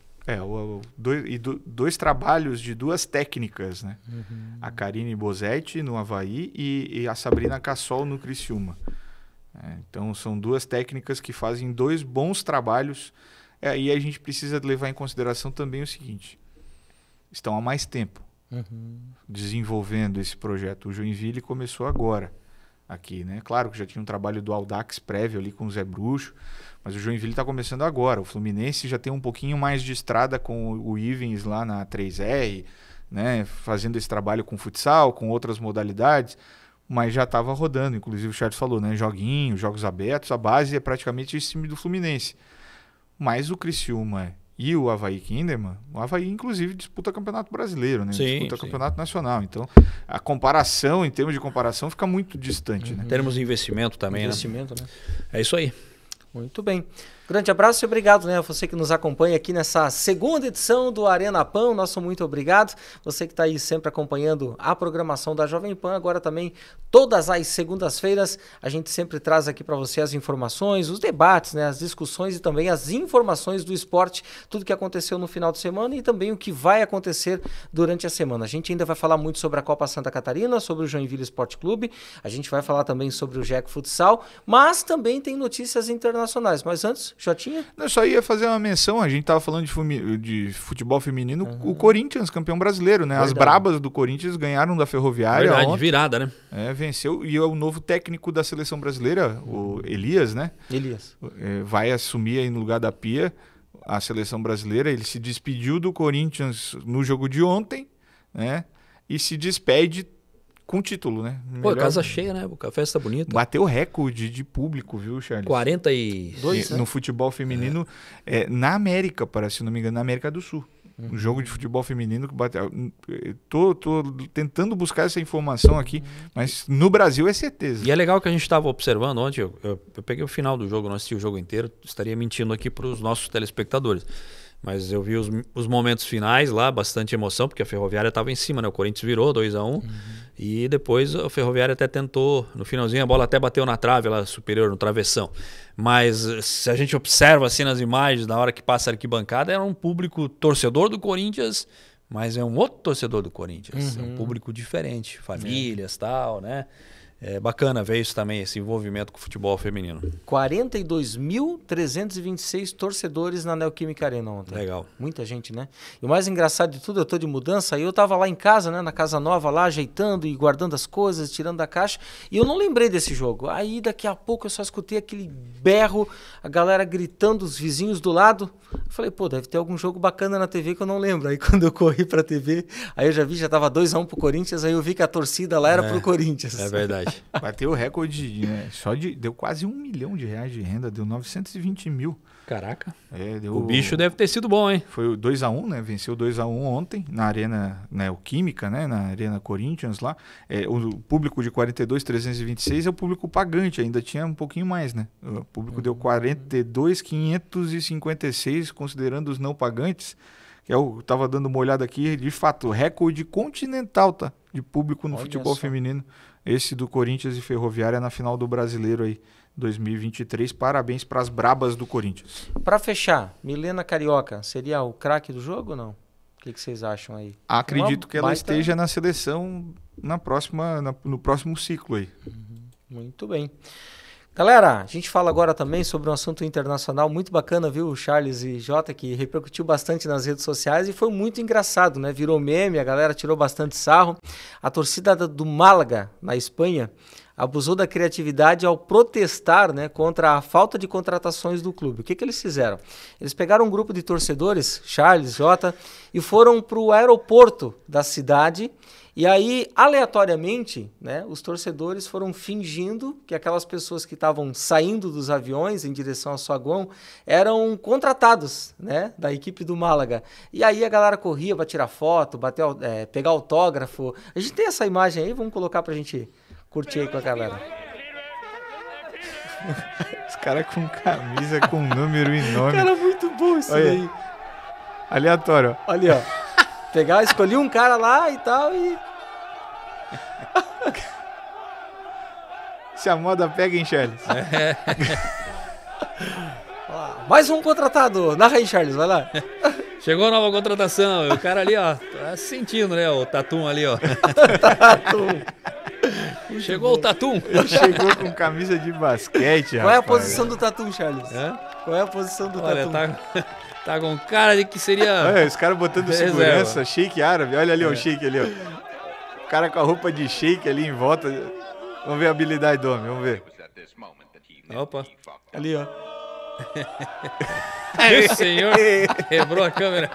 Dois trabalhos de 2 técnicas, né? A Karine Bosetti no Avaí e a Sabrina Cassol no Criciúma. Então são 2 técnicas que fazem 2 bons trabalhos. E a gente precisa levar em consideração também o seguinte: estão há mais tempo desenvolvendo esse projeto. O Joinville começou agora aqui, né? Claro que já tinha um trabalho do Audax prévio ali com o Zé Bruxo, mas o Joinville está começando agora. O Fluminense já tem um pouquinho mais de estrada com o Ivens lá na 3R, né? Fazendo esse trabalho com futsal, com outras modalidades, mas já estava rodando. Inclusive o Charles falou, né? Joguinhos, jogos abertos, a base é praticamente esse time do Fluminense. Mas o Criciúma e o Avaí Kinderman, o Avaí inclusive disputa campeonato brasileiro, né? Disputa campeonato nacional. Então a comparação, em termos de comparação, fica muito distante, né? Em termos de investimento também, né? É isso aí. Muito bem. Grande abraço e obrigado, né? Você que nos acompanha aqui nessa segunda edição do Arena Pan, nosso muito obrigado. Você que está aí sempre acompanhando a programação da Jovem Pan, agora também todas as segundas-feiras a gente sempre traz aqui para você as informações, os debates, né? As discussões e também as informações do esporte, tudo que aconteceu no final de semana e também o que vai acontecer durante a semana. A gente ainda vai falar muito sobre a Copa Santa Catarina, sobre o Joinville Esporte Clube, a gente vai falar também sobre o JEC Futsal, mas também tem notícias internacionais. Mas antes, Jotinha? Eu só ia fazer uma menção, a gente estava falando de futebol feminino, o Corinthians, campeão brasileiro, né? Verdade. As brabas do Corinthians ganharam da Ferroviária. Verdade, ontem, virada, né? Venceu, e é o novo técnico da seleção brasileira, o Elias, né? Elias. Vai assumir aí no lugar da Pia a seleção brasileira. Ele se despediu do Corinthians no jogo de ontem, né? E se despede com título, né? Pô, casa cheia, né? A festa bonita. Bateu recorde de público, viu, Charles? 42, no futebol feminino, na América, parece, se não me engano, na América do Sul. Um jogo de futebol feminino que bateu. Tô tentando buscar essa informação aqui, mas no Brasil é certeza. E é legal que a gente estava observando ontem, eu peguei o final do jogo, não assisti o jogo inteiro, estaria mentindo aqui para os nossos telespectadores. Mas eu vi os momentos finais lá, bastante emoção, porque a Ferroviária estava em cima, né? O Corinthians virou 2-1 e depois a Ferroviária até tentou, no finalzinho a bola até bateu na trave, lá superior, no travessão. Mas se a gente observa assim nas imagens, na hora que passa a arquibancada, era um público torcedor do Corinthians, mas é um outro torcedor do Corinthians. É um público diferente, famílias e tal, né? É bacana ver isso também, esse envolvimento com o futebol feminino. 42.326 torcedores na Neoquímica Arena ontem. Legal. Muita gente, né? E o mais engraçado de tudo, eu tô de mudança, aí eu tava lá em casa, né, na casa nova, lá ajeitando e guardando as coisas, tirando da caixa, e eu não lembrei desse jogo. Aí daqui a pouco eu só escutei aquele berro, a galera gritando, os vizinhos do lado. Eu falei, pô, deve ter algum jogo bacana na TV que eu não lembro. Aí quando eu corri pra TV, aí eu já vi, já tava 2-1 pro Corinthians, aí eu vi que a torcida lá era pro Corinthians. É verdade. Bateu o recorde, né? Deu quase R$1 milhão de renda, deu 920 mil. Caraca. Deu, o bicho deve ter sido bom, hein? Foi o 2-1, né? Venceu 2-1 ontem na Arena Neoquímica, né? Na Arena Corinthians lá. O público de 42.326 é o público pagante, ainda tinha um pouquinho mais, né? O público deu 42.556, considerando os não pagantes. Eu tava dando uma olhada aqui, de fato, recorde continental, tá? De público no futebol feminino. Esse do Corinthians e Ferroviária na final do Brasileiro aí, 2023. Parabéns para as brabas do Corinthians. Para fechar, Milena Carioca seria o craque do jogo ou não? O que vocês acham aí? Acredito que ela esteja na seleção no próximo ciclo aí. Muito bem. Galera, a gente fala agora também sobre um assunto internacional muito bacana, viu, Charles e Jota, que repercutiu bastante nas redes sociais e foi muito engraçado, né? Virou meme, a galera tirou bastante sarro. A torcida do Málaga, na Espanha, abusou da criatividade ao protestar, né, contra a falta de contratações do clube. O que eles fizeram? Eles pegaram um grupo de torcedores, Charles, Jota, e foram para o aeroporto da cidade. E aí, aleatoriamente, né, os torcedores foram fingindo que aquelas pessoas que estavam saindo dos aviões em direção ao saguão eram contratados, né, da equipe do Málaga. E aí a galera corria para tirar foto, pegar autógrafo. A gente tem essa imagem aí, vamos colocar pra gente curtir aí com a galera. Os caras com camisa com número e nome. Cara, muito bom isso aí. Aleatório. Ali, ó. Escolhi um cara lá e tal e... Se a moda pega, hein, Charles? Mais um contratado. Narra aí, Charles, vai lá. Chegou a nova contratação. O cara ali, ó, tá sentindo, né? O Tatum ali, ó. Chegou o Tatum. Ele chegou com camisa de basquete, Qual é a posição do Tatum, Charles? Qual é a posição do Tatum? Tá com cara de que seria... Olha, os caras botando segurança, shake árabe. Olha ali, o shake ali, ó. O cara com a roupa de shake ali em volta. Vamos ver a habilidade do homem, vamos ver. Opa. Ali, ó. Meu senhor, quebrou a câmera.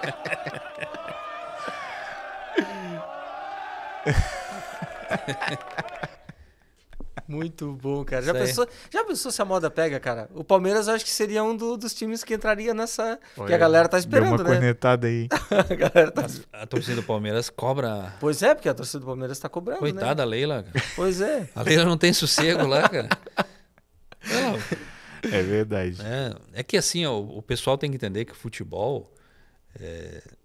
Muito bom, cara. Já pensou se a moda pega, cara? O Palmeiras eu acho que seria um dos times que entraria nessa... que a galera tá esperando, deu uma cornetada aí. A torcida do Palmeiras cobra... Pois é, porque a torcida do Palmeiras tá cobrando, Coitada da Leila. Cara. Pois é. A Leila não tem sossego lá, cara. É verdade. É que assim, ó, o pessoal tem que entender que o futebol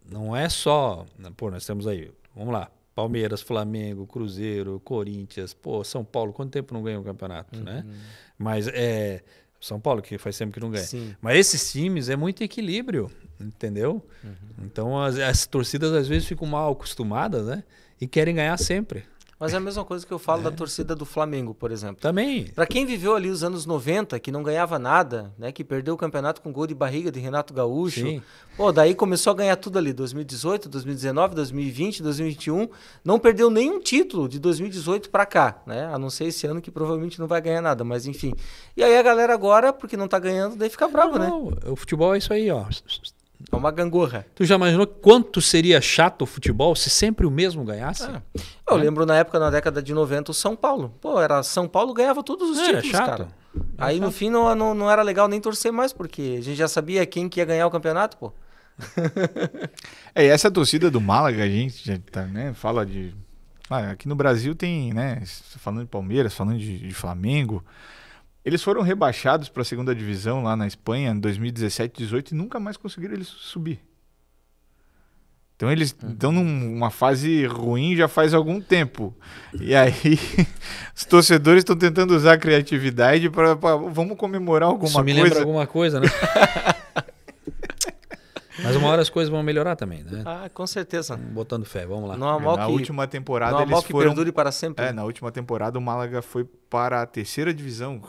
não é só... Pô, nós temos aí, vamos lá, Palmeiras, Flamengo, Cruzeiro, Corinthians, São Paulo, quanto tempo não ganha um campeonato, né? Mas São Paulo, que faz tempo que não ganha. Sim. Mas esses times é muito equilíbrio, entendeu? Então as torcidas às vezes ficam mal acostumadas, né? E querem ganhar sempre. Mas é a mesma coisa que eu falo da torcida do Flamengo, por exemplo. Também. Para quem viveu ali os anos 90, que não ganhava nada, né, que perdeu o campeonato com gol de barriga de Renato Gaúcho. Sim. Daí começou a ganhar tudo ali, 2018, 2019, 2020, 2021, não perdeu nenhum título de 2018 para cá, né? A não ser esse ano que provavelmente não vai ganhar nada, mas enfim. E aí a galera agora, porque não tá ganhando, daí fica brava, né? O futebol é isso aí, ó. É uma gangorra. Tu já imaginou quanto seria chato o futebol se sempre o mesmo ganhasse? Eu lembro na época, na década de 90, o São Paulo. Pô, era São Paulo, ganhava todos os títulos, chato. cara. Aí no fim não era legal nem torcer mais, porque a gente já sabia quem que ia ganhar o campeonato, pô. E essa torcida do Málaga, a gente já tá, né, fala de... aqui no Brasil tem, né, falando de Palmeiras, falando de Flamengo, eles foram rebaixados para a segunda divisão lá na Espanha em 2017, 18 e nunca mais conseguiram eles subir. Então eles estão numa fase ruim já faz algum tempo. E aí os torcedores estão tentando usar a criatividade para vamos comemorar alguma coisa. Isso me lembra alguma coisa, né? Mas uma hora as coisas vão melhorar também, né? Com certeza. Botando fé, vamos lá. Não há mal Na que, última temporada não há eles mal que foram... perdure para sempre. Na última temporada o Málaga foi para a terceira divisão,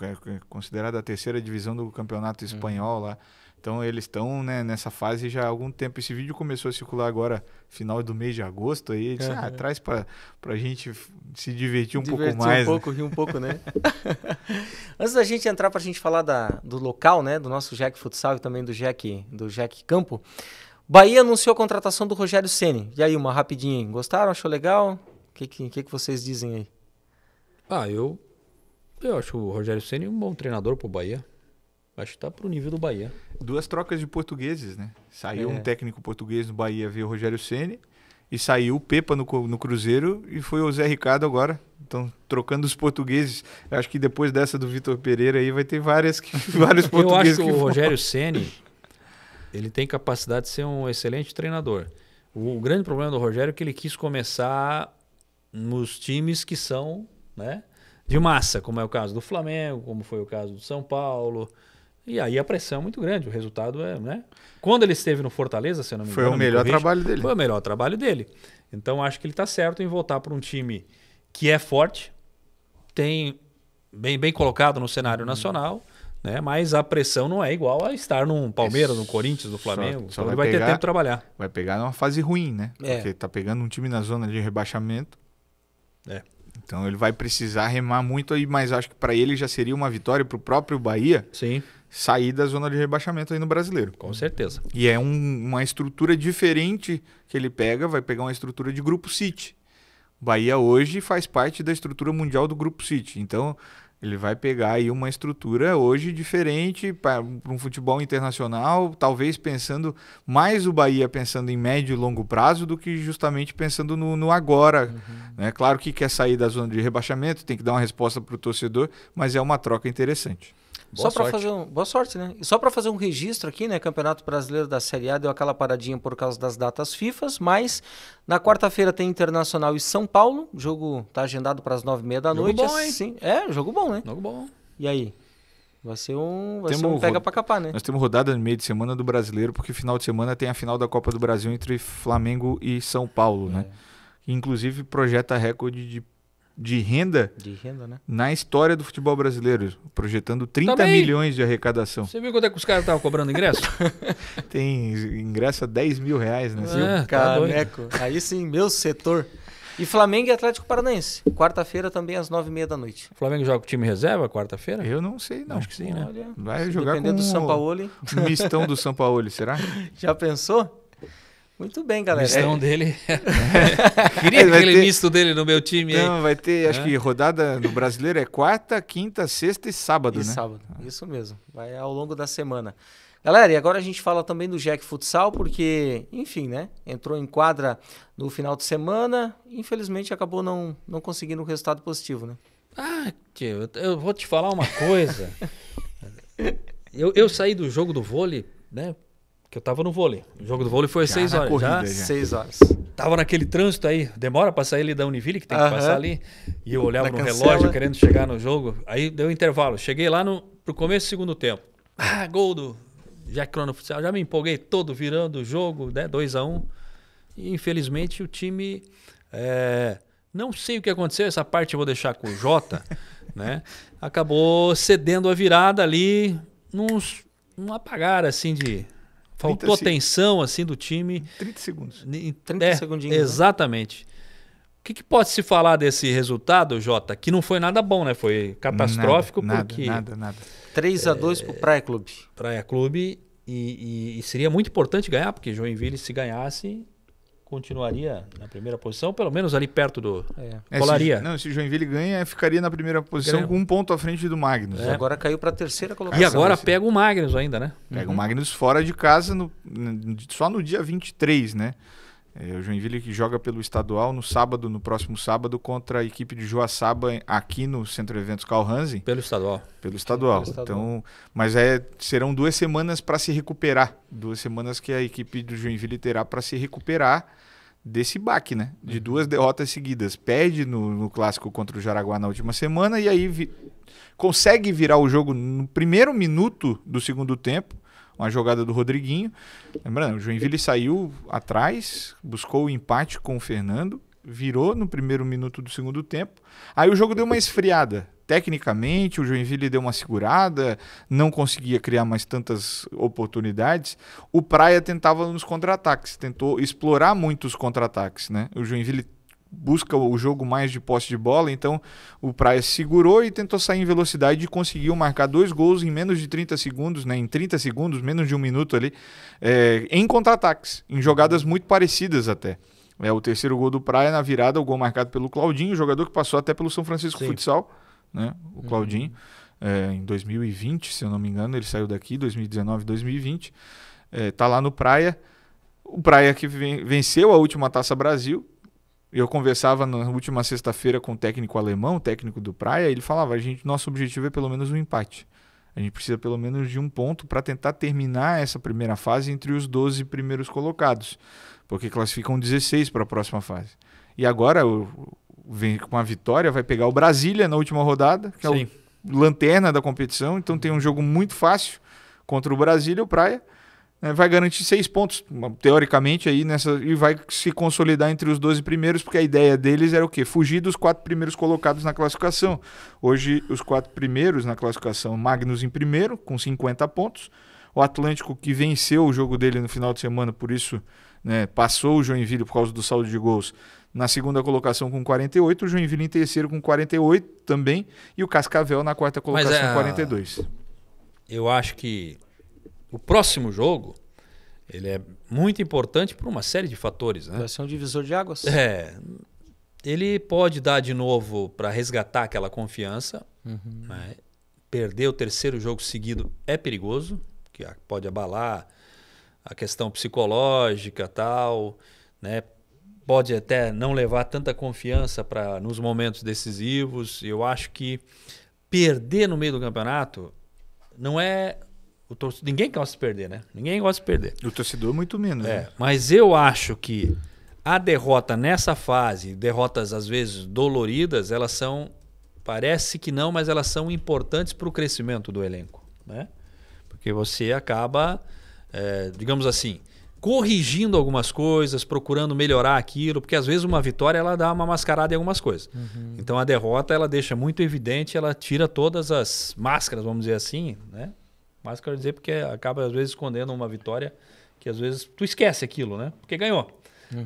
considerada a terceira divisão do campeonato espanhol lá. Então eles estão, né, nessa fase já há algum tempo. Esse vídeo começou a circular agora, final do mês de agosto. Aí eu disse, traz pra gente se divertir um pouco mais. Rir um pouco, né? Antes da gente entrar pra gente falar do local, né, do nosso Jack Futsal e também do Jack Campo, Bahia anunciou a contratação do Rogério Ceni. E aí, uma rapidinha, gostaram? Achou legal? O que vocês dizem aí? Eu acho o Rogério Ceni um bom treinador pro Bahia. Acho que tá pro nível do Bahia. 2 trocas de portugueses, né? Saiu um técnico português no Bahia, veio o Rogério Ceni, e saiu o Pepa no Cruzeiro, e foi o Zé Ricardo agora. Então, trocando os portugueses. Eu acho que depois dessa do Vitor Pereira aí vai ter vários portugueses. Eu acho que o Rogério Ceni, ele tem capacidade de ser um excelente treinador. O grande problema do Rogério é que ele quis começar nos times que são, né, de massa, como é o caso do Flamengo, como foi o caso do São Paulo. E aí a pressão é muito grande, o resultado é, né? Quando ele esteve no Fortaleza, se eu não me engano, foi o melhor trabalho dele. Foi o melhor trabalho dele. Então acho que ele está certo em voltar para um time que é forte, tem bem colocado no cenário nacional, né? Mas a pressão não é igual a estar num Palmeiras, no Corinthians, no Flamengo. Só então ele vai ter tempo de trabalhar. Vai pegar numa fase ruim, né? Porque tá pegando um time na zona de rebaixamento. Então ele vai precisar remar muito aí, mas acho que para ele já seria uma vitória para o próprio Bahia. Sim. Sair da zona de rebaixamento aí no Brasileiro. Com certeza. E é uma estrutura diferente que ele pega, vai pegar uma estrutura de Grupo City. O Bahia hoje faz parte da estrutura mundial do Grupo City. Então ele vai pegar aí uma estrutura hoje diferente para um futebol internacional, talvez pensando mais o Bahia pensando em médio e longo prazo do que justamente pensando no agora. Né? Claro que quer sair da zona de rebaixamento, tem que dar uma resposta para o torcedor, mas é uma troca interessante. Boa sorte. Boa sorte, né? E só para fazer um registro aqui, né? Campeonato Brasileiro da Série A deu aquela paradinha por causa das datas FIFA, mas na quarta-feira tem Internacional e São Paulo. O jogo tá agendado para as 9h30 da noite. Jogo bom, hein? Assim, jogo bom, né? Jogo bom. E aí? Vai ser um pega para capar, né? Nós temos rodada no meio de semana do Brasileiro, porque final de semana tem a final da Copa do Brasil entre Flamengo e São Paulo, né? Inclusive projeta recorde de renda, né? Na história do futebol brasileiro, projetando 30 Também. milhões de arrecadação. Você viu quanto é que os caras estavam cobrando ingresso? Tem ingresso a 10 mil reais, né? Caneco. Aí sim, meu setor. E Flamengo e Atlético Paranaense. Quarta-feira também às 9h30 da noite. O Flamengo joga com o time reserva quarta-feira? Eu não sei, não. Acho que sim, né? Olha, vai jogar com do Sampaoli. o mistão do Sampaoli, será? Já pensou? Muito bem, galera. O mistão dele. Queria aquele misto dele no meu time aí. Não, vai ter, acho que rodada no Brasileiro é quarta, quinta, sexta e sábado, né? Sábado, isso mesmo. Vai ao longo da semana. Galera, e agora a gente fala também do Jack Futsal, porque, enfim, né? Entrou em quadra no final de semana, infelizmente acabou não conseguindo um resultado positivo, né? Tio, eu vou te falar uma coisa. eu saí do jogo do vôlei, né? Que eu tava no vôlei. O jogo do vôlei foi às 6 horas. Corrida, já. 6 horas. Tava naquele trânsito aí. Demora pra sair ali da Univille, que tem que passar ali. E eu olhava Na no cancela. relógio, querendo chegar no jogo. Aí deu intervalo. Cheguei lá pro começo do segundo tempo. Gol do Jack Crono Futsal. Já me empolguei todo virando o jogo, né? 2-1. E infelizmente o time... não sei o que aconteceu. Essa parte eu vou deixar com o Jota. Né? Acabou cedendo a virada ali. Num apagar assim de... Faltou atenção assim do time. 30 segundos. 30 segundinhos. Exatamente. Né? O que pode se falar desse resultado, Jota? Que não foi nada bom, né? Foi catastrófico porque... Nada. 3-2 pro Praia Clube. Praia Clube e seria muito importante ganhar, porque Joinville, se ganhasse, continuaria na primeira posição, pelo menos ali perto do... É, Colaria. Se o Joinville ganha, ficaria na primeira posição com 1 ponto à frente do Magnus. E agora caiu para a terceira colocação. E agora pega o Magnus ainda, né? Pega o Magnus fora de casa só no dia 23, né? O Joinville que joga pelo estadual no próximo sábado, contra a equipe de Joaçaba aqui no Centro Eventos Carl Hansen. Pelo estadual. Pelo estadual. Então, mas serão 2 semanas para se recuperar. 2 semanas que a equipe do Joinville terá para se recuperar desse baque, né? De 2 derrotas seguidas. Perde no clássico contra o Jaraguá na última semana e aí consegue virar o jogo no primeiro minuto do segundo tempo. Uma jogada do Rodriguinho. Lembrando, o Joinville saiu atrás, buscou o empate com o Fernando, virou no primeiro minuto do segundo tempo. Aí o jogo deu uma esfriada. Tecnicamente, o Joinville deu uma segurada, não conseguia criar mais tantas oportunidades. O Praia tentava nos contra-ataques, tentou explorar muito os contra-ataques, né? O Joinville busca o jogo mais de posse de bola, então o Praia segurou e tentou sair em velocidade e conseguiu marcar 2 gols em menos de 30 segundos, né? Em 30 segundos, menos de 1 minuto ali, em contra-ataques, em jogadas muito parecidas até. O terceiro gol do Praia na virada, o gol marcado pelo Claudinho, jogador que passou até pelo São Francisco Futsal, né? O Claudinho, em 2020, se eu não me engano, ele saiu daqui, 2019, 2020, tá lá no Praia. O Praia que venceu a última Taça Brasil. Eu conversava na última sexta-feira com o técnico alemão, o técnico do Praia, e ele falava, nosso objetivo é pelo menos um empate. A gente precisa pelo menos de 1 ponto para tentar terminar essa primeira fase entre os 12 primeiros colocados, porque classificam 16 para a próxima fase. E agora, vem com a vitória, vai pegar o Brasília na última rodada, que é o lanterna da competição, então tem um jogo muito fácil contra o Brasília, o Praia. Vai garantir 6 pontos, teoricamente, aí e vai se consolidar entre os 12 primeiros, porque a ideia deles era o quê? Fugir dos 4 primeiros colocados na classificação. Hoje, os 4 primeiros na classificação, Magnus em primeiro, com 50 pontos. O Atlântico, que venceu o jogo dele no final de semana, por isso, né, passou o Joinville por causa do saldo de gols, na segunda colocação com 48, o Joinville em terceiro com 48 também, e o Cascavel na quarta colocação com 42. Eu acho que o próximo jogo, ele é muito importante por uma série de fatores, né? Vai ser um divisor de águas. Ele pode dar de novo para resgatar aquela confiança. Né? Perder o terceiro jogo seguido é perigoso, que pode abalar a questão psicológica, tal, né? Pode até não levar tanta confiança nos momentos decisivos. Eu acho que perder no meio do campeonato não é... Ninguém gosta de perder, né? Ninguém gosta de perder. O torcedor muito menos. Né? Mas eu acho que a derrota nessa fase, derrotas às vezes doloridas, elas são... Parece que não, mas elas são importantes para o crescimento do elenco, né? Porque você acaba, digamos assim, corrigindo algumas coisas, procurando melhorar aquilo, porque às vezes uma vitória ela dá uma mascarada em algumas coisas. Então a derrota ela deixa muito evidente, ela tira todas as máscaras, vamos dizer assim, né? Máscara dizer porque acaba às vezes escondendo uma vitória que às vezes tu esquece aquilo, né? Porque ganhou.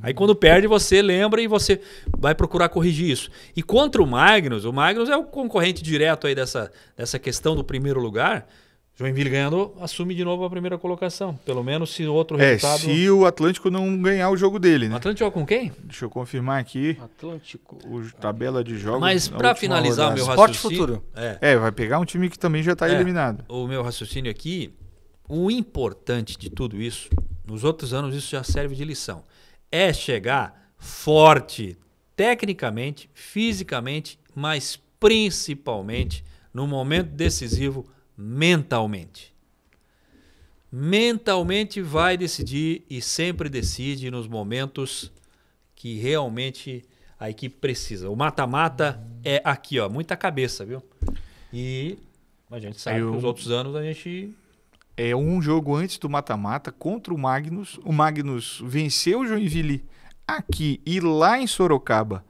Aí quando perde você lembra e você vai procurar corrigir isso. E contra o Magnus é o concorrente direto aí dessa questão do primeiro lugar. Joinville ganhando, assume de novo a primeira colocação. Pelo menos se o outro resultado... se o Atlântico não ganhar o jogo dele, né? O Atlântico joga com quem? Deixa eu confirmar aqui. Atlântico. Tabela de jogos. Mas para finalizar o meu Esporte raciocínio... Futuro. Vai pegar um time que também já está eliminado. O meu raciocínio aqui, o importante de tudo isso, nos outros anos isso já serve de lição, é chegar forte, tecnicamente, fisicamente, mas principalmente no momento decisivo, mentalmente. Mentalmente vai decidir e sempre decide nos momentos que realmente a equipe precisa. O mata-mata é aqui, ó, muita cabeça, viu? E a gente sabe que nos outros anos a gente... É um jogo antes do mata-mata contra o Magnus. O Magnus venceu o Joinville aqui e lá em Sorocaba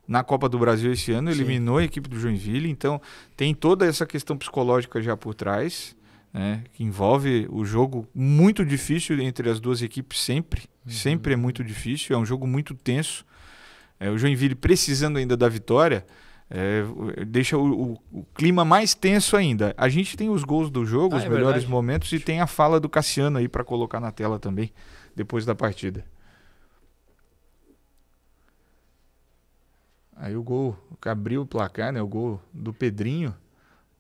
na Copa do Brasil esse ano, eliminou a equipe do Joinville. Então tem toda essa questão psicológica já por trás, né, que envolve o jogo muito difícil entre as duas equipes sempre. Sempre é muito difícil, é um jogo muito tenso. O Joinville precisando ainda da vitória... deixa o clima mais tenso ainda. A gente tem os gols do jogo, os melhores momentos, e tem a fala do Cassiano aí para colocar na tela também, depois da partida. Aí o gol que abriu o placar, né? O gol do Pedrinho.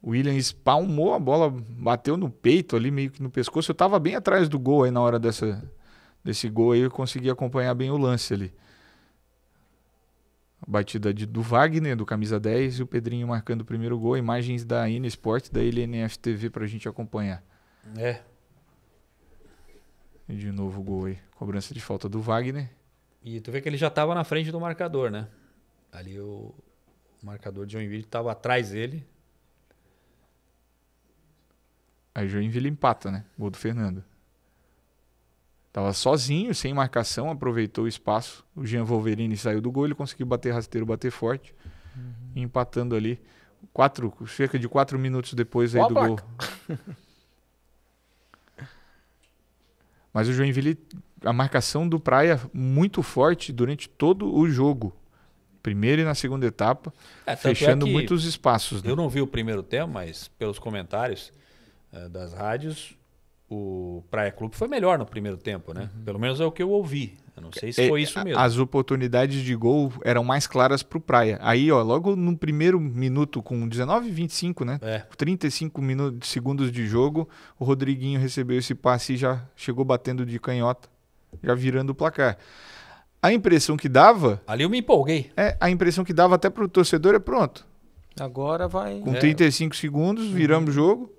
O William espalmou a bola, bateu no peito ali, meio que no pescoço. Eu tava bem atrás do gol aí na hora desse gol aí, eu consegui acompanhar bem o lance ali. A batida do Wagner, do camisa 10, e o Pedrinho marcando o primeiro gol. Imagens da IN Sport, da LNF TV pra gente acompanhar. E de novo o gol aí. Cobrança de falta do Wagner. E tu vê que ele já tava na frente do marcador, né? Ali o marcador de Joinville tava atrás dele. Aí Joinville empata, né? Gol do Fernando. Tava sozinho, sem marcação, aproveitou o espaço. O Jean Wolverine saiu do gol, ele conseguiu bater rasteiro, bater forte. Empatando ali. Cerca de 4 minutos depois aí do gol. Mas o Joinville, a marcação do Praia muito forte durante todo o jogo. Primeira e na segunda etapa, fechando muitos espaços. Né? Eu não vi o primeiro tempo, mas pelos comentários das rádios, o Praia Clube foi melhor no primeiro tempo, né? Pelo menos é o que eu ouvi. Eu não sei se foi isso mesmo. As oportunidades de gol eram mais claras pro Praia. Aí, ó, logo no primeiro minuto, com 19:25, né? 35 segundos de jogo, o Rodriguinho recebeu esse passe e já chegou batendo de canhota, já virando o placar. A impressão que dava... Ali eu me empolguei. A impressão que dava até pro torcedor é pronto. Agora vai... Com 35 segundos, viramos o jogo.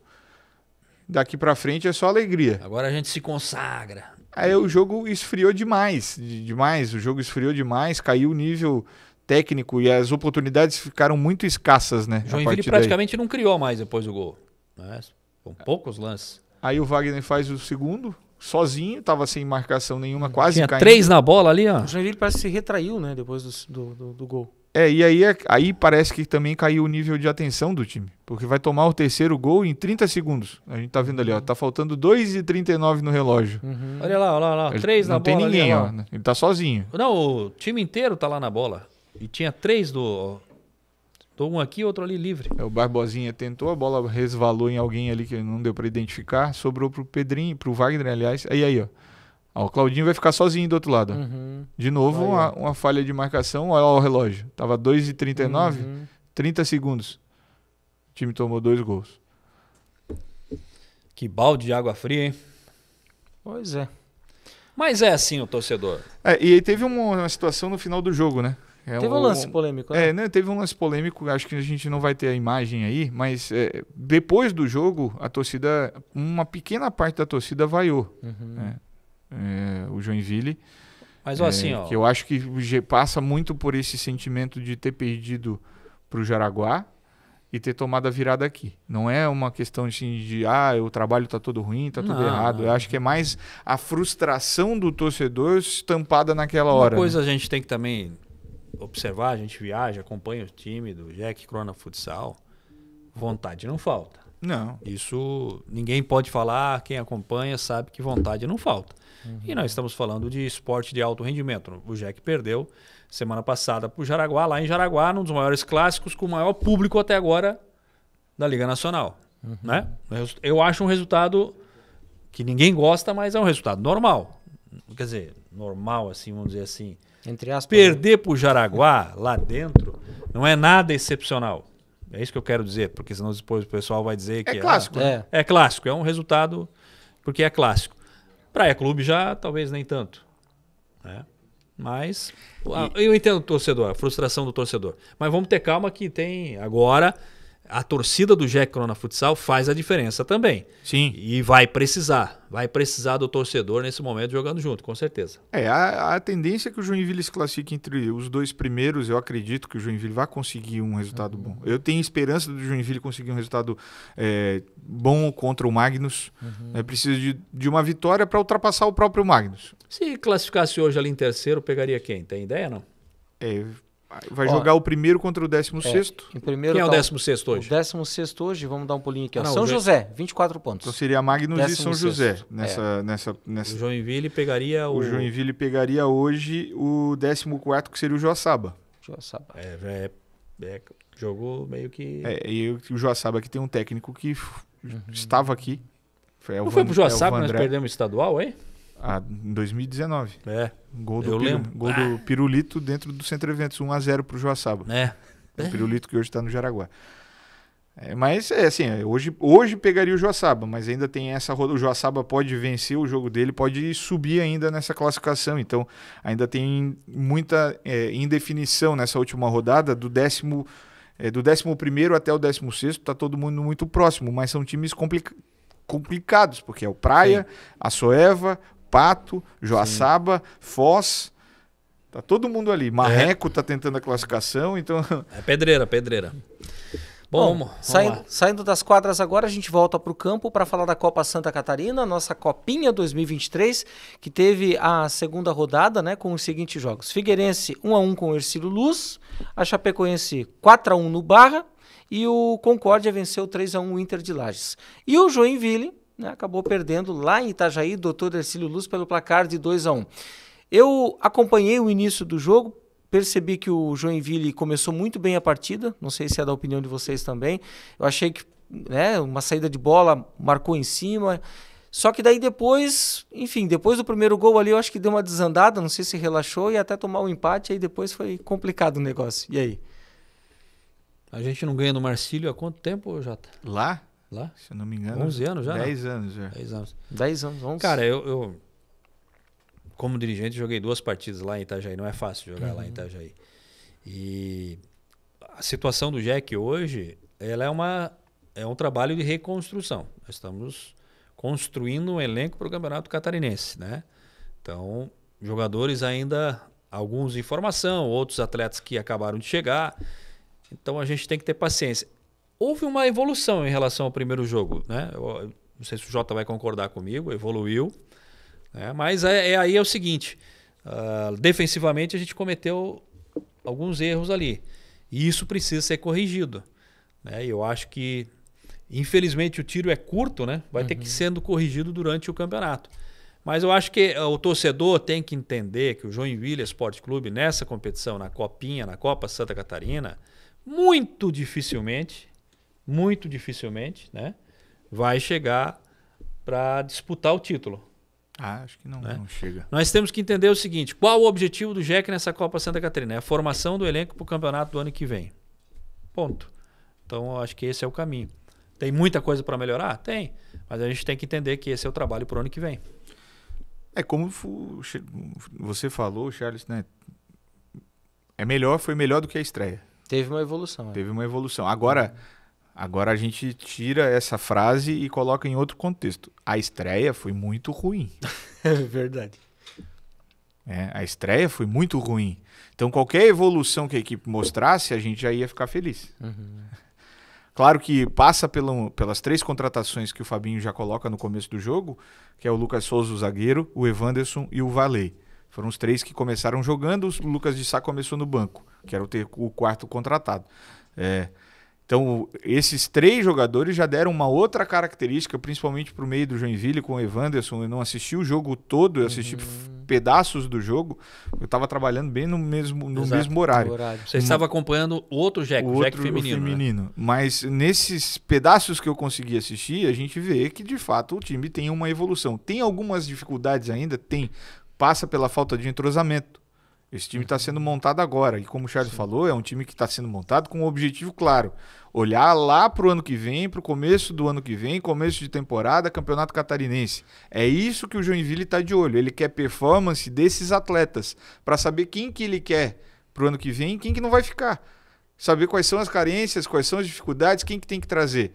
Daqui pra frente é só alegria. Agora a gente se consagra. Aí o jogo esfriou demais. O jogo esfriou demais, caiu o nível técnico e as oportunidades ficaram muito escassas, né? Joinville praticamente não criou mais depois do gol. Né? Com poucos lances. Aí o Wagner faz o segundo, sozinho, tava sem marcação nenhuma, quase Tinha caindo. 3 na bola ali, ó. O Joinville parece que se retraiu, né? Depois do gol. E aí parece que também caiu o nível de atenção do time. Porque vai tomar o terceiro gol em 30 segundos. A gente tá vendo ali, ó. Tá faltando 2:39 no relógio. Olha lá. 3 na bola. Não tem ninguém, ali, ó. Ele tá sozinho. Não, o time inteiro tá lá na bola. E tinha 3 do um aqui, outro ali livre. O Barbosinha tentou, a bola resvalou em alguém ali que não deu pra identificar. Sobrou pro Pedrinho, pro Wagner, aliás. Aí, ó. O Claudinho vai ficar sozinho do outro lado. De novo, uma falha de marcação. Olha lá o relógio. Tava 2:39, 30 segundos. O time tomou 2 gols. Que balde de água fria, hein? Pois é. Mas é assim o torcedor. E aí teve uma situação no final do jogo, né? Teve um lance polêmico, né? Né? Teve um lance polêmico. Acho que a gente não vai ter a imagem aí. Mas depois do jogo, a torcida... Uma pequena parte da torcida vaiou. O Joinville, mas assim, ó, que eu acho que passa muito por esse sentimento de ter perdido pro Jaraguá e ter tomado a virada aqui. Não é uma questão assim, de o trabalho tá todo ruim, tá tudo errado. Eu acho que é mais a frustração do torcedor estampada naquela hora. Uma coisa a gente tem que também observar, a gente viaja, acompanha o time do Jack Crona Futsal, vontade não falta. Não. Isso ninguém pode falar, quem acompanha sabe que vontade não falta. E nós estamos falando de esporte de alto rendimento. O Jack perdeu semana passada para o Jaraguá, lá em Jaraguá, num dos maiores clássicos, com o maior público até agora da Liga Nacional. Né? Eu acho um resultado que ninguém gosta, mas é um resultado normal. Quer dizer, normal, assim, vamos dizer assim. Entre aspas. Perder para o Jaraguá lá dentro não é nada excepcional. É isso que eu quero dizer, porque senão depois o pessoal vai dizer que... É clássico. É clássico, é um resultado porque é clássico. Praia Clube já talvez nem tanto. Né? Mas eu entendo o torcedor, a frustração do torcedor. Mas vamos ter calma que tem agora... A torcida do Jack Crona Futsal faz a diferença também. Sim. E vai precisar do torcedor nesse momento jogando junto, com certeza. A tendência é que o Joinville se classifique entre os 2 primeiros. Eu acredito que o Joinville vai conseguir um resultado bom. Eu tenho esperança do Joinville conseguir um resultado bom contra o Magnus. Precisa de uma vitória para ultrapassar o próprio Magnus. Se classificasse hoje ali em terceiro, pegaria quem? Tem ideia, não? Vai jogar o primeiro contra o 16º. Quem é o 16º hoje? O 16º hoje, vamos dar um pulinho aqui. Não, São José, 24 pontos. Então seria Magnus e São José. Nessa... O Joinville pegaria o Joinville pegaria hoje o 14º, que seria o Joaçaba. Jogou meio que... E o Joaçaba que tem um técnico que estava aqui. Não foi pro Joaçaba que nós perdemos o estadual, hein? Em 2019. Gol eu lembro. Gol do Pirulito dentro do Centro Eventos, 1-0 pro Joaçaba. O Pirulito que hoje está no Jaraguá. Mas assim, hoje pegaria o Joaçaba, mas ainda tem essa rodada. O Joaçaba pode vencer o jogo dele, pode subir ainda nessa classificação. Então ainda tem muita indefinição nessa última rodada do 11º até o 16º. Tá todo mundo muito próximo, mas são times complicados, porque é o Praia, Açoeva, Pato, Joaçaba, Foz. Tá todo mundo ali. Marreco tá tentando a classificação, então... É pedreira. Bom, saindo das quadras agora, a gente volta para o campo para falar da Copa Santa Catarina, nossa Copinha 2023, que teve a segunda rodada, né, com os seguintes jogos. Figueirense 1-1 com o Hercílio Luz, a Chapecoense 4-1 no Barra e o Concórdia venceu 3-1 o Inter de Lages. E o Joinville, né, acabou perdendo lá em Itajaí, Dr. Hercílio Luz, pelo placar de 2-1. Eu acompanhei o início do jogo, percebi que o Joinville começou muito bem a partida, não sei se é da opinião de vocês também. Eu achei que, né, uma saída de bola marcou em cima, só que daí depois, enfim, depois do primeiro gol ali eu acho que deu uma desandada, não sei se relaxou e até tomar um empate, aí depois foi complicado o negócio. E aí? A gente não ganha no Marcílio há quanto tempo, Jota? Lá? Se eu não me engano. 11 anos já? 10 anos já. 10 anos, 11. Cara, eu como dirigente, joguei 2 partidas lá em Itajaí. Não é fácil jogar lá em Itajaí. E a situação do Jack hoje, ela é um trabalho de reconstrução. Nós estamos construindo um elenco para o Campeonato Catarinense, né? Então, jogadores ainda, alguns em formação, outros atletas que acabaram de chegar. Então, a gente tem que ter paciência. Houve uma evolução em relação ao primeiro jogo, né? Eu não sei se o Jota vai concordar comigo, evoluiu. Mas aí é o seguinte, defensivamente a gente cometeu alguns erros ali e isso precisa ser corrigido, né? E eu acho que infelizmente o tiro é curto, né? Vai ter que ir sendo corrigido durante o campeonato, mas eu acho que o torcedor tem que entender que o Joinville Esporte Clube nessa competição, na Copinha, na Copa Santa Catarina, muito dificilmente, né, vai chegar para disputar o título. Acho que não chega. Nós temos que entender o seguinte, qual o objetivo do Jack nessa Copa Santa Catarina? É a formação do elenco para o campeonato do ano que vem. Ponto. Então, eu acho que esse é o caminho. Tem muita coisa para melhorar? Tem. Mas a gente tem que entender que esse é o trabalho para o ano que vem. Como você falou, Charles, né? Foi melhor do que a estreia. Teve uma evolução. Teve uma evolução. Agora a gente tira essa frase e coloca em outro contexto. A estreia foi muito ruim. É verdade. A estreia foi muito ruim. Então, qualquer evolução que a equipe mostrasse, a gente já ia ficar feliz. Claro que passa pelas 3 contratações que o Fabinho já coloca no começo do jogo, que é o Lucas Souza, o zagueiro, o Evanderson e o Valei. Foram os 3 que começaram jogando, o Lucas de Sá começou no banco, que era o 4º contratado. Então, esses 3 jogadores já deram uma outra característica, principalmente para o meio do Joinville com o Evanderson. Eu não assisti o jogo todo, eu assisti pedaços do jogo. Eu estava trabalhando bem no mesmo horário. Você estava acompanhando o outro Jack, o Jack feminino. Né? Mas nesses pedaços que eu consegui assistir, a gente vê que, de fato, o time tem uma evolução. Tem algumas dificuldades ainda? Tem. Passa pela falta de entrosamento. Esse time está sendo montado agora. E como o Charles falou, é um time que está sendo montado com um objetivo claro. Olhar lá para o ano que vem, para o começo do ano que vem, começo de temporada, Campeonato Catarinense. É isso que o Joinville está de olho. Ele quer performance desses atletas para saber quem que ele quer para o ano que vem e quem que não vai ficar. Saber quais são as carências, quais são as dificuldades, quem que tem que trazer.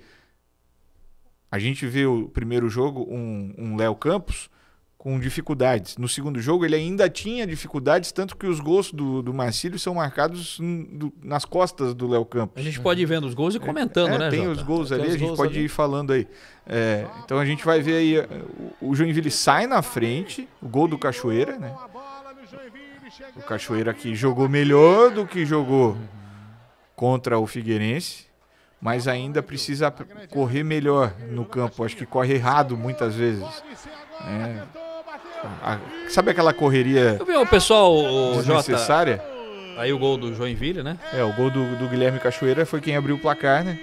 A gente vê o primeiro jogo, um Léo Campos com dificuldades. No segundo jogo ele ainda tinha dificuldades, tanto que os gols do Marcílio são marcados nas costas do Léo Campos. A gente pode ir vendo os gols e comentando, né, tem Jota? os gols ali, a gente pode ir falando aí. Então a gente vai ver aí, o Joinville sai na frente, o gol do Cachoeira, né? O Cachoeira que jogou melhor do que jogou contra o Figueirense, mas ainda precisa correr melhor no campo. Acho que corre errado muitas vezes. Sabe aquela correria eu vi o pessoal, desnecessária? Jota, aí o gol do Joinville, né? O gol do Guilherme Cachoeira foi quem abriu o placar, né?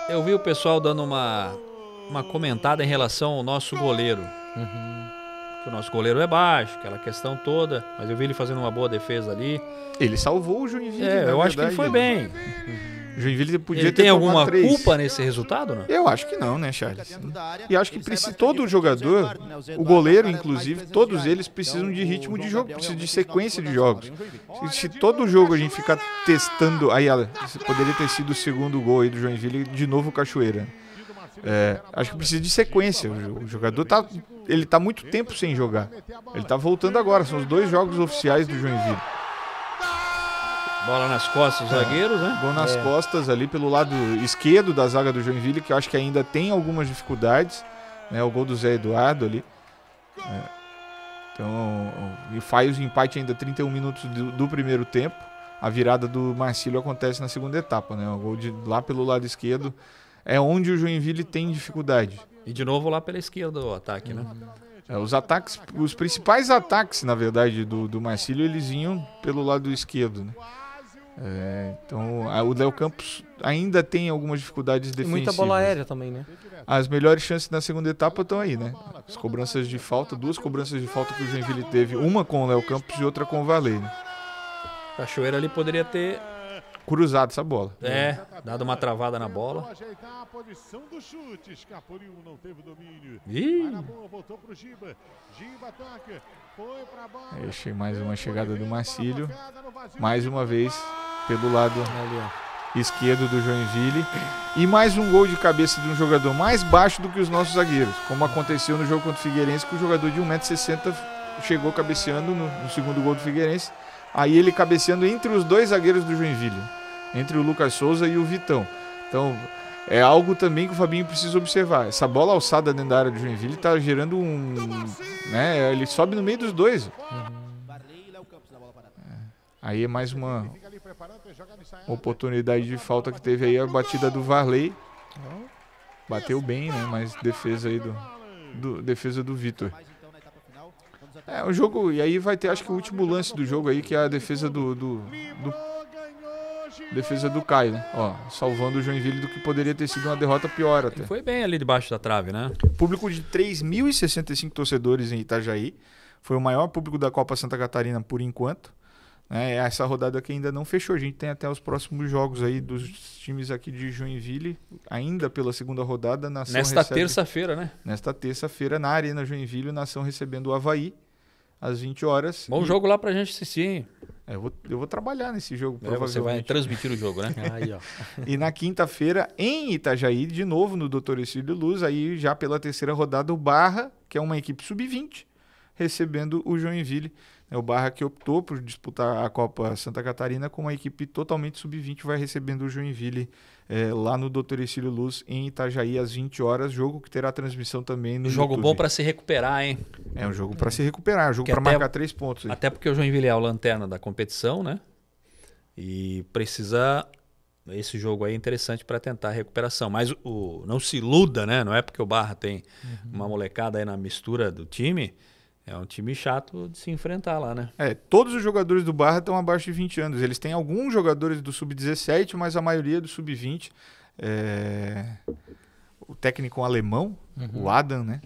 Eu vi o pessoal dando uma comentada em relação ao nosso goleiro, Que o nosso goleiro é baixo, aquela questão toda. Mas eu vi ele fazendo uma boa defesa ali. Ele salvou o Joinville, Eu acho que ele foi bem. O Joinville podia Ele ter tem tomado alguma 3. culpa nesse resultado, não? Eu acho que não, né, Charles? E acho que todo jogador, o goleiro inclusive, todos eles precisam de ritmo de jogo, precisam de sequência de jogos. Se todo jogo a gente ficar testando, aí poderia ter sido o segundo gol aí do Joinville, de novo o Cachoeira. Acho que precisa de sequência. O jogador ele tá muito tempo sem jogar. Ele tá voltando agora, são os 2 jogos oficiais do Joinville. Bola nas costas dos zagueiros, né? Gol nas costas ali pelo lado esquerdo da zaga do Joinville, que eu acho que ainda tem algumas dificuldades, né? O gol do Zé Eduardo ali. Então, e faz o empate ainda 31 minutos do primeiro tempo. A virada do Marcílio acontece na segunda etapa, né? O gol lá pelo lado esquerdo é onde o Joinville tem dificuldade. E de novo lá pela esquerda o ataque, né? Os principais ataques, na verdade, do Marcílio, eles vinham pelo lado esquerdo, né? Então, o Léo Campos ainda tem algumas dificuldades defensivas. E muita bola aérea também, né? As melhores chances na segunda etapa estão aí, né? As cobranças de falta, 2 cobranças de falta que o Joinville teve, uma com o Léo Campos e outra com o Varley, né? Cachoeira ali poderia ter cruzado essa bola. Dado uma travada na bola. Ajeitar a posição do chute, Escapuliu, não teve domínio. Ih! Voltou pro Giba. Giba ataca. Foi pra bola. Aí achei mais uma chegada do Marcílio. Mais uma vez pelo lado esquerdo do Joinville. E mais um gol de cabeça de um jogador mais baixo do que os nossos zagueiros. Como aconteceu no jogo contra o Figueirense, que o jogador de 1,60 m chegou cabeceando no segundo gol do Figueirense. Aí ele cabeceando entre os 2 zagueiros do Joinville, entre o Lucas Souza e o Vitão. Então, é algo também que o Fabinho precisa observar. Essa bola alçada dentro da área do Joinville está gerando né, ele sobe no meio dos 2. Aí é mais uma oportunidade de falta que teve aí, a batida do Varley. Bateu bem, né? Mas defesa aí defesa do Vitor. O jogo, e aí vai ter, acho que o último lance do jogo aí, que é a defesa defesa do Caio, né? Salvando o Joinville do que poderia ter sido uma derrota pior até. Foi bem ali debaixo da trave, né? Público de 3.065 torcedores em Itajaí. Foi o maior público da Copa Santa Catarina por enquanto. Essa rodada aqui ainda não fechou. A gente tem até os próximos jogos aí dos times aqui de Joinville, ainda pela segunda rodada. Nesta terça-feira, né? Nesta terça-feira, na Arena Joinville, o Nação recebendo o Avaí, às 20 horas. Bom jogo lá pra gente assistir, hein? Eu vou trabalhar nesse jogo, provavelmente. Você vai transmitir o jogo, né? Aí, ó. E na quinta-feira, em Itajaí, de novo no Dr. Ercílio Luz, aí já pela terceira rodada, o Barra, que é uma equipe sub-20, recebendo o Joinville. O Barra, que optou por disputar a Copa Santa Catarina com uma equipe totalmente sub-20, vai recebendo o Joinville lá no Dr. Ercílio Luz, em Itajaí, às 20 horas. Jogo que terá transmissão também no Jogo YouTube. bom para se recuperar, hein? É um jogo para se recuperar, um jogo para marcar 3 pontos. Aí. Até porque o Joinville é o lanterna da competição, né? E precisa... Esse jogo aí é interessante para tentar a recuperação. Mas não se iluda, né? Não é porque o Barra tem uma molecada aí na mistura do time... É um time chato de se enfrentar lá, né? Todos os jogadores do Barra estão abaixo de 20 anos. Eles têm alguns jogadores do Sub-17, mas a maioria do Sub-20. O técnico alemão, o Adam, né?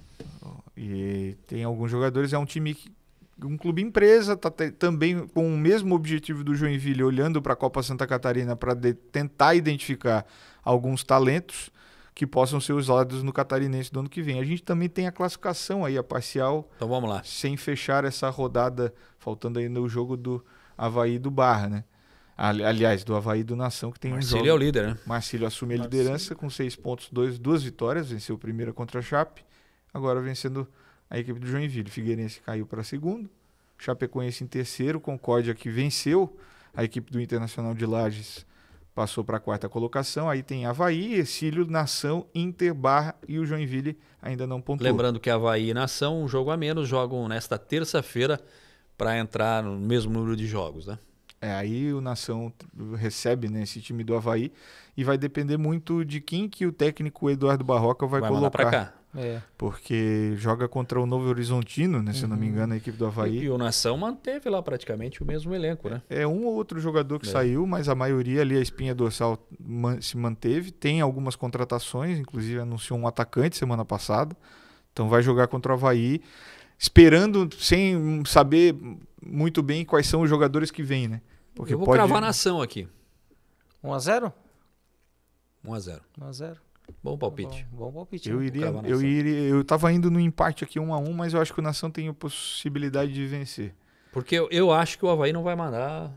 E tem alguns jogadores. É um time, um clube empresa, tá também com o mesmo objetivo do Joinville, olhando para a Copa Santa Catarina para tentar identificar alguns talentos que possam ser usados no Catarinense do ano que vem. A gente também tem a classificação aí, a parcial. Então vamos lá. Sem fechar essa rodada, faltando ainda o jogo do Avaí do Barra, né? Aliás, do Avaí do Nação, que tem um jogo. Marcílio é o líder, né? Marcílio assume a liderança com 6 pontos, 2 vitórias. Venceu a primeira contra a Chape. Agora vencendo a equipe do Joinville. Figueirense caiu para segundo. Chapecoense em terceiro. Concórdia, que venceu a equipe do Internacional de Lages, passou para a 4ª colocação. Aí tem Avaí, Ercílio, Nação, Inter, Barra e o Joinville ainda não pontuou. Lembrando que Avaí e Nação, um jogo a menos, jogam nesta terça-feira para entrar no mesmo número de jogos, né? Aí o Nação recebe, né, esse time do Avaí e vai depender muito de quem que o técnico Eduardo Barroca vai colocar. Para cá. Porque joga contra o Novo Horizontino, né, se eu não me engano, a equipe do Avaí. E o Nação manteve lá praticamente o mesmo elenco, né? Um ou outro jogador que saiu, mas a maioria ali, a espinha dorsal se manteve. Tem algumas contratações, inclusive anunciou um atacante semana passada. Então vai jogar contra o Avaí, esperando, sem saber muito bem quais são os jogadores que vêm, né? Porque eu vou cravar a nação aqui. 1-0? 1-0. 1-0. Bom palpite. Bom palpite. Eu tava indo no empate aqui 1-1, mas eu acho que o Nação tem a possibilidade de vencer. Porque eu acho que o Avaí não vai mandar...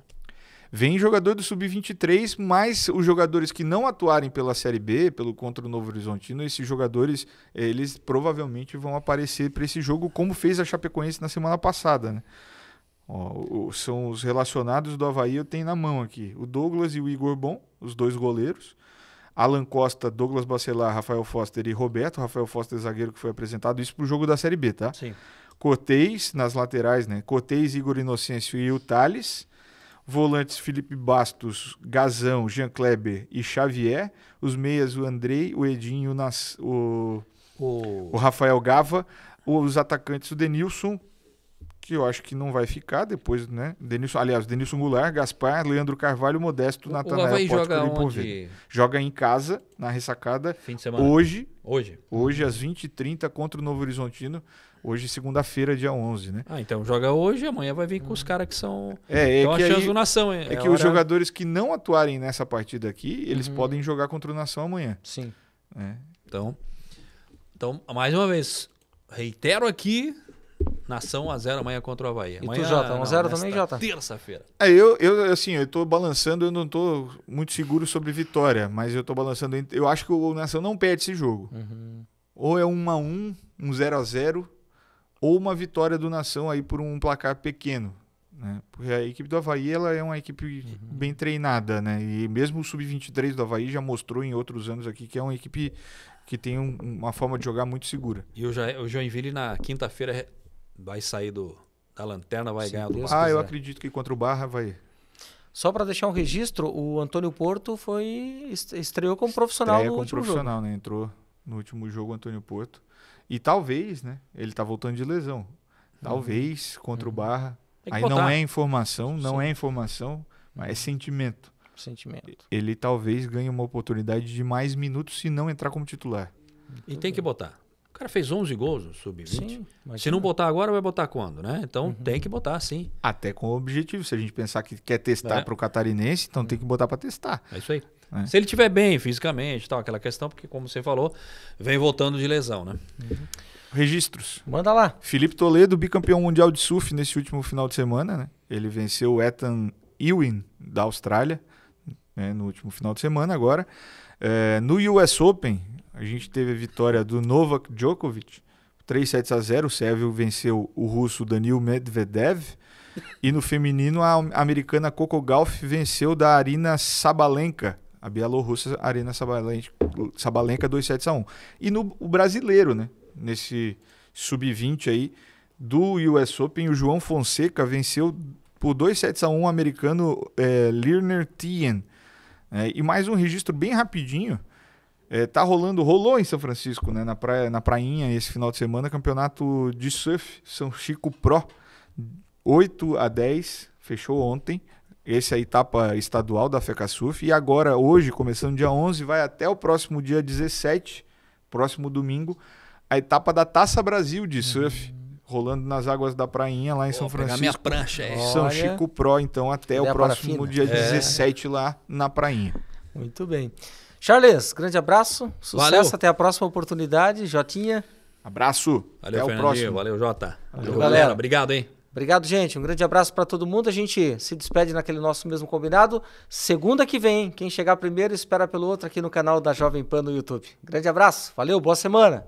Vem jogador do Sub-23, mas os jogadores que não atuarem pela Série B, contra o Novo Horizontino, esses jogadores, eles provavelmente vão aparecer para esse jogo, como fez a Chapecoense na semana passada, né? São os relacionados do Avaí, eu tenho na mão aqui. O Douglas e o Igor Bom, os 2 goleiros. Alan Costa, Douglas Bacelar, Rafael Foster e Roberto. Rafael Foster, zagueiro, que foi apresentado. Isso pro jogo da Série B, tá? Sim. Cortez, nas laterais, né? Cortez, Igor Inocêncio e o Thales. Volantes, Felipe Bastos, Gazão, Jean Kleber e Xavier. Os meias, o Andrei, o Edinho, o Rafael Gava. Os atacantes, o Denilson, que eu acho que não vai ficar depois, né? Denilson Goulart, Gaspar, Leandro Carvalho, Modesto, Natanael. O Avaí joga onde? Joga em casa, na ressacada. Fim de semana. Hoje, às 20h30, contra o Novo Horizontino. Hoje, segunda-feira, dia 11, né? Então joga hoje, amanhã vai vir com os caras que são... Então a chance do Nação. Os jogadores que não atuarem nessa partida aqui, eles podem jogar contra o Nação amanhã. Sim. Então, mais uma vez, reitero aqui... Nação 1-0 amanhã contra o Avaí. Amanhã, e tu, Jota? 1-0 também, Jota? Terça-feira. Eu tô balançando, eu não tô muito seguro sobre vitória, mas eu tô balançando. Eu acho que o Nação não perde esse jogo. Ou é 1-1, 0-0, ou uma vitória do Nação aí por um placar pequeno. Né? Porque a equipe do Avaí ela é uma equipe bem treinada, né? E mesmo o Sub-23 do Avaí já mostrou em outros anos aqui que é uma equipe que tem uma forma de jogar muito segura. E o Joinville na quinta-feira vai sair da lanterna, vai ganhar do Barra. Eu acredito que contra o Barra vai. Só para deixar um registro, o Antônio Porto estreou como profissional no último jogo. Né? Entrou no último jogo o Antônio Porto. E talvez, né? Ele tá voltando de lesão. Talvez contra o Barra. Aí não é informação, mas é sentimento. Ele talvez ganhe uma oportunidade de mais minutos se não entrar como titular. E tem que botar. O cara fez 11 gols no Sub-20. Se não botar agora, vai botar quando, né? Então tem que botar, sim. Até com o objetivo. Se a gente pensar que quer testar para o catarinense, então tem que botar para testar. É isso aí. Se ele estiver bem fisicamente, tal, aquela questão, porque como você falou, vem voltando de lesão, né? Registros. Manda lá. Felipe Toledo, bicampeão mundial de surf nesse último final de semana, né? Ele venceu o Ethan Ewing, da Austrália, né? No último final de semana agora. No US Open, a gente teve a vitória do Novak Djokovic, 3-0. O sérvio venceu o russo Daniil Medvedev. E no feminino, a americana Coco Gauff venceu da Arina Sabalenka, a bielorrussa Arina Sabalenka 2-1. E o brasileiro, né? Nesse sub-20 aí do US Open, o João Fonseca venceu por 2-1 o americano Lerner Tien. E mais um registro bem rapidinho. Rolou em São Francisco, né, na prainha esse final de semana, campeonato de surf São Chico Pro, 8-10, fechou ontem. Essa é a etapa estadual da FECASURF. E agora, hoje, começando dia 11, vai até o próximo dia 17, próximo domingo, a etapa da Taça Brasil de surf, rolando nas águas da prainha lá em São Francisco. Minha prancha aí. São Chico Pro, então, até o próximo dia 17 lá na prainha. Muito bem. Charles, grande abraço, sucesso, valeu. Até a próxima oportunidade. Jotinha. Abraço. Valeu, até o próximo. Valeu, Jota. Valeu, galera. Obrigado, hein? Obrigado, gente. Um grande abraço para todo mundo. A gente se despede naquele nosso mesmo combinado. Segunda que vem, quem chegar primeiro espera pelo outro aqui no canal da Jovem Pan no YouTube. Grande abraço. Valeu, boa semana.